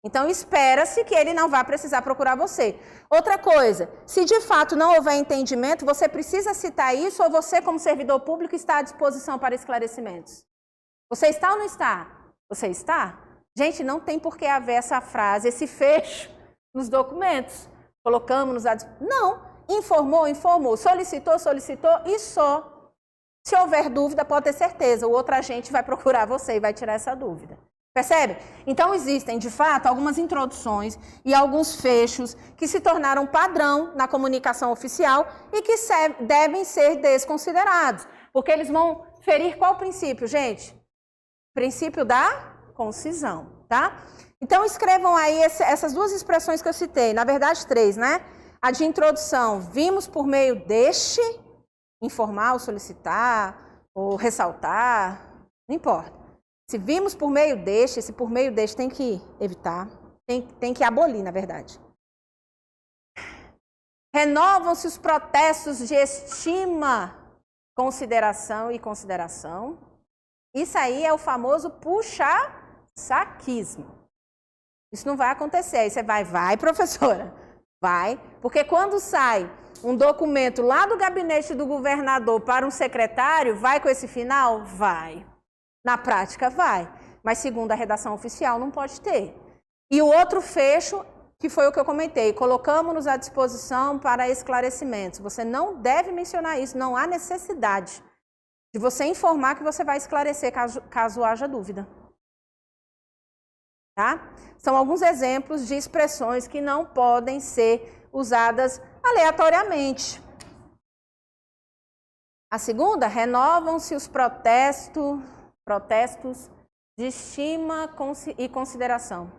Então, espera-se que ele não vá precisar procurar você. Outra coisa, se de fato não houver entendimento, você precisa citar isso ou você, como servidor público, está à disposição para esclarecimentos? Você está ou não está? Você está? Gente, não tem por que haver essa frase, esse fecho nos documentos. Colocamos-nos à disposição. Não. Informou, informou. Solicitou, solicitou e só. Se houver dúvida, pode ter certeza, o outro agente vai procurar você e vai tirar essa dúvida. Percebe? Então, existem, de fato, algumas introduções e alguns fechos que se tornaram padrão na comunicação oficial e que devem ser desconsiderados. Porque eles vão ferir qual princípio, gente? Princípio da concisão, tá? Então, escrevam aí essas duas expressões que eu citei. Na verdade, 3, né? A de introdução, vimos por meio deste, informar ou solicitar, ou ressaltar, não importa. Se vimos por meio deste, esse por meio deste tem que evitar, tem que abolir, na verdade. Renovam-se os protestos de estima, consideração e consideração. Isso aí é o famoso puxa-saquismo. Isso não vai acontecer. Aí você vai, professora, vai. Porque quando sai um documento lá do gabinete do governador para um secretário, vai com esse final? Vai. Na prática, vai. Mas segundo a redação oficial, não pode ter. E o outro fecho, que foi o que eu comentei, colocamos-nos à disposição para esclarecimentos. Você não deve mencionar isso, não há necessidade de você informar que você vai esclarecer caso haja dúvida. Tá? São alguns exemplos de expressões que não podem ser usadas aleatoriamente. A segunda, renovam-se os protestos de estima e consideração.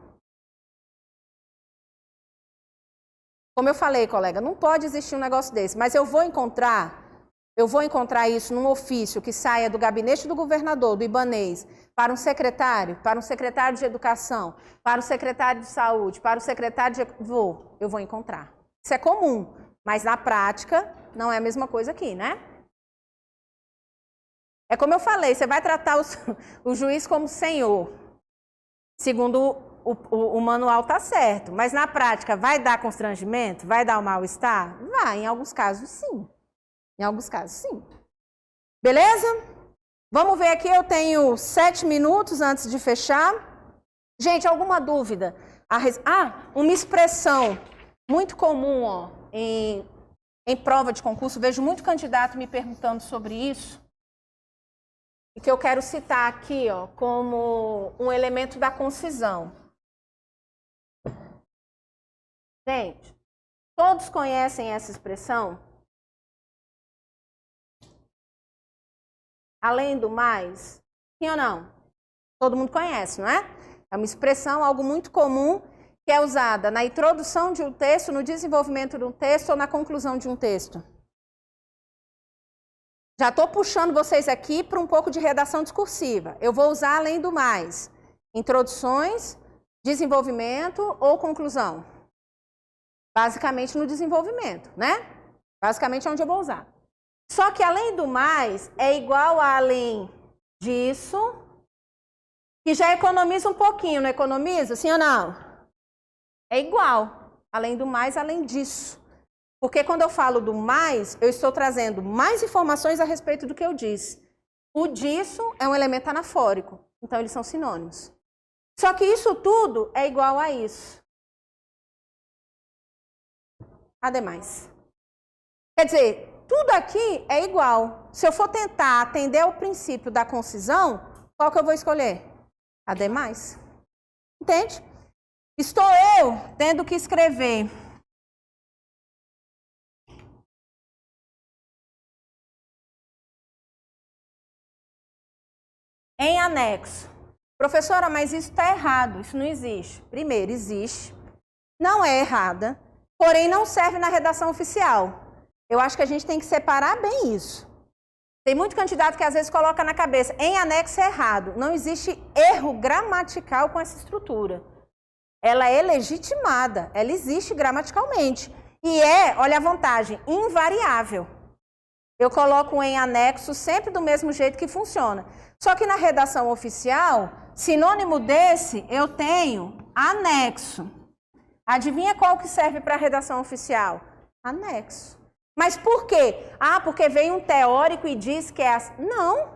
Como eu falei, colega, não pode existir um negócio desse, mas eu vou encontrar isso num ofício que saia do gabinete do governador, do ibanês, para um secretário de educação, para um secretário de saúde, para o secretário de... Eu vou encontrar. Isso é comum, mas na prática não é a mesma coisa aqui, né? É como eu falei, você vai tratar o juiz como senhor, segundo o manual está certo, mas na prática vai dar constrangimento? Vai dar um mal-estar? Vai, em alguns casos sim. Em alguns casos sim. Beleza? Vamos ver aqui, eu tenho 7 minutos antes de fechar. Gente, alguma dúvida? Uma expressão muito comum em prova de concurso, vejo muito candidato me perguntando sobre isso. E que eu quero citar aqui, como um elemento da concisão. Gente, todos conhecem essa expressão? Além do mais, sim ou não? Todo mundo conhece, não é? É uma expressão, algo muito comum, que é usada na introdução de um texto, no desenvolvimento de um texto ou na conclusão de um texto. Já estou puxando vocês aqui para um pouco de redação discursiva. Eu vou usar além do mais. Introduções, desenvolvimento ou conclusão? Basicamente no desenvolvimento, né? Basicamente é onde eu vou usar. Só que além do mais, é igual a além disso, que já economiza um pouquinho, não economiza? Sim ou não? É igual. Além do mais, além disso. Porque quando eu falo do mais, eu estou trazendo mais informações a respeito do que eu disse. O disso é um elemento anafórico. Então, eles são sinônimos. Só que isso tudo é igual a isso. Ademais. Quer dizer, tudo aqui é igual. Se eu for tentar atender ao princípio da concisão, qual que eu vou escolher? Ademais. Entende? Estou eu tendo que escrever em anexo. Professora, mas isso está errado, isso não existe. Primeiro, existe, não é errada, porém não serve na redação oficial. Eu acho que a gente tem que separar bem isso. Tem muito candidato que às vezes coloca na cabeça, em anexo é errado. Não existe erro gramatical com essa estrutura. Ela é legitimada, ela existe gramaticalmente. E é, olha a vantagem, invariável. Eu coloco em anexo sempre do mesmo jeito que funciona. Só que na redação oficial, sinônimo desse, eu tenho anexo. Adivinha qual que serve para a redação oficial? Anexo. Mas por quê? Ah, porque veio um teórico e diz que é assim. Não,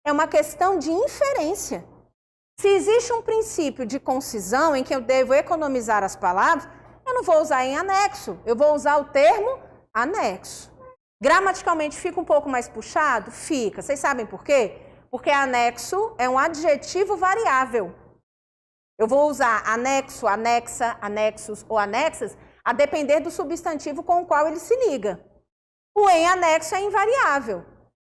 é uma questão de inferência. Se existe um princípio de concisão em que eu devo economizar as palavras, eu não vou usar em anexo, eu vou usar o termo anexo. Gramaticalmente fica um pouco mais puxado? Fica. Vocês sabem por quê? Porque anexo é um adjetivo variável. Eu vou usar anexo, anexa, anexos ou anexas a depender do substantivo com o qual ele se liga. O em anexo é invariável.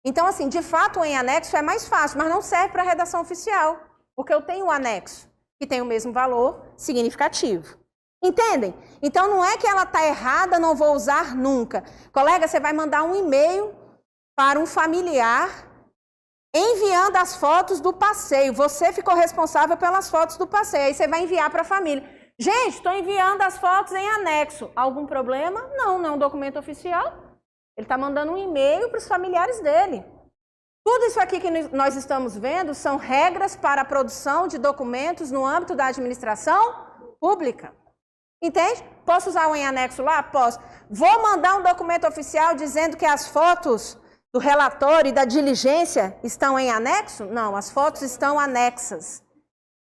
Então, assim, de fato, o em anexo é mais fácil, mas não serve para a redação oficial, porque eu tenho o anexo, que tem o mesmo valor significativo. Entendem? Então, não é que ela está errada, não vou usar nunca. Colega, você vai mandar um e-mail para um familiar enviando as fotos do passeio. Você ficou responsável pelas fotos do passeio. Aí você vai enviar para a família. Gente, estou enviando as fotos em anexo. Algum problema? Não, não é um documento oficial. Ele está mandando um e-mail para os familiares dele. Tudo isso aqui que nós estamos vendo são regras para a produção de documentos no âmbito da administração pública. Entende? Posso usar o em anexo lá? Posso. Vou mandar um documento oficial dizendo que as fotos do relatório e da diligência estão em anexo? Não, as fotos estão anexas.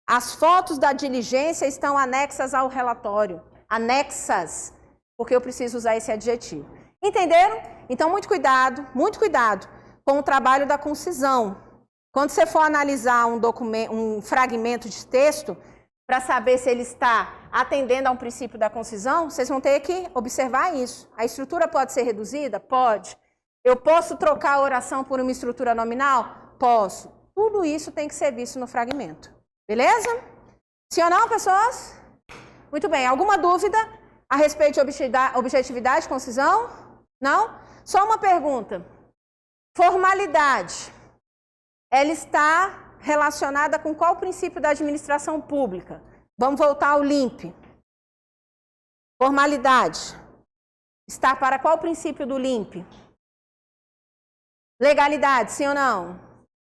As fotos da diligência estão anexas ao relatório. Anexas, porque eu preciso usar esse adjetivo. Entenderam? Então, muito cuidado com o trabalho da concisão. Quando você for analisar um fragmento de texto, para saber se ele está atendendo a um princípio da concisão, vocês vão ter que observar isso. A estrutura pode ser reduzida? Pode. Eu posso trocar a oração por uma estrutura nominal? Posso. Tudo isso tem que ser visto no fragmento. Beleza? Sim ou não, pessoas? Muito bem. Alguma dúvida a respeito de objetividade, concisão? Não? Só uma pergunta. Formalidade. Ela está relacionada com qual princípio da administração pública? Vamos voltar ao LIMP. Formalidade. Está para qual princípio do LIMP? Legalidade, sim ou não?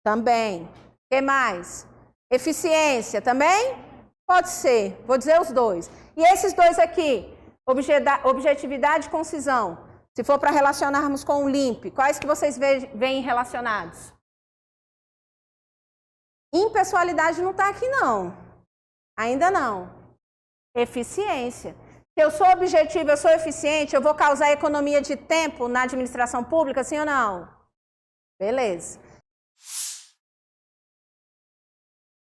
Também. O que mais? Eficiência, também? Pode ser. Vou dizer os dois. E esses dois aqui? Objetividade e concisão. Se for para relacionarmos com o LIMP, quais que vocês veem relacionados? Impessoalidade não está aqui, não. Ainda não. Eficiência. Se eu sou objetivo, eu sou eficiente, eu vou causar economia de tempo na administração pública, sim ou não? Beleza.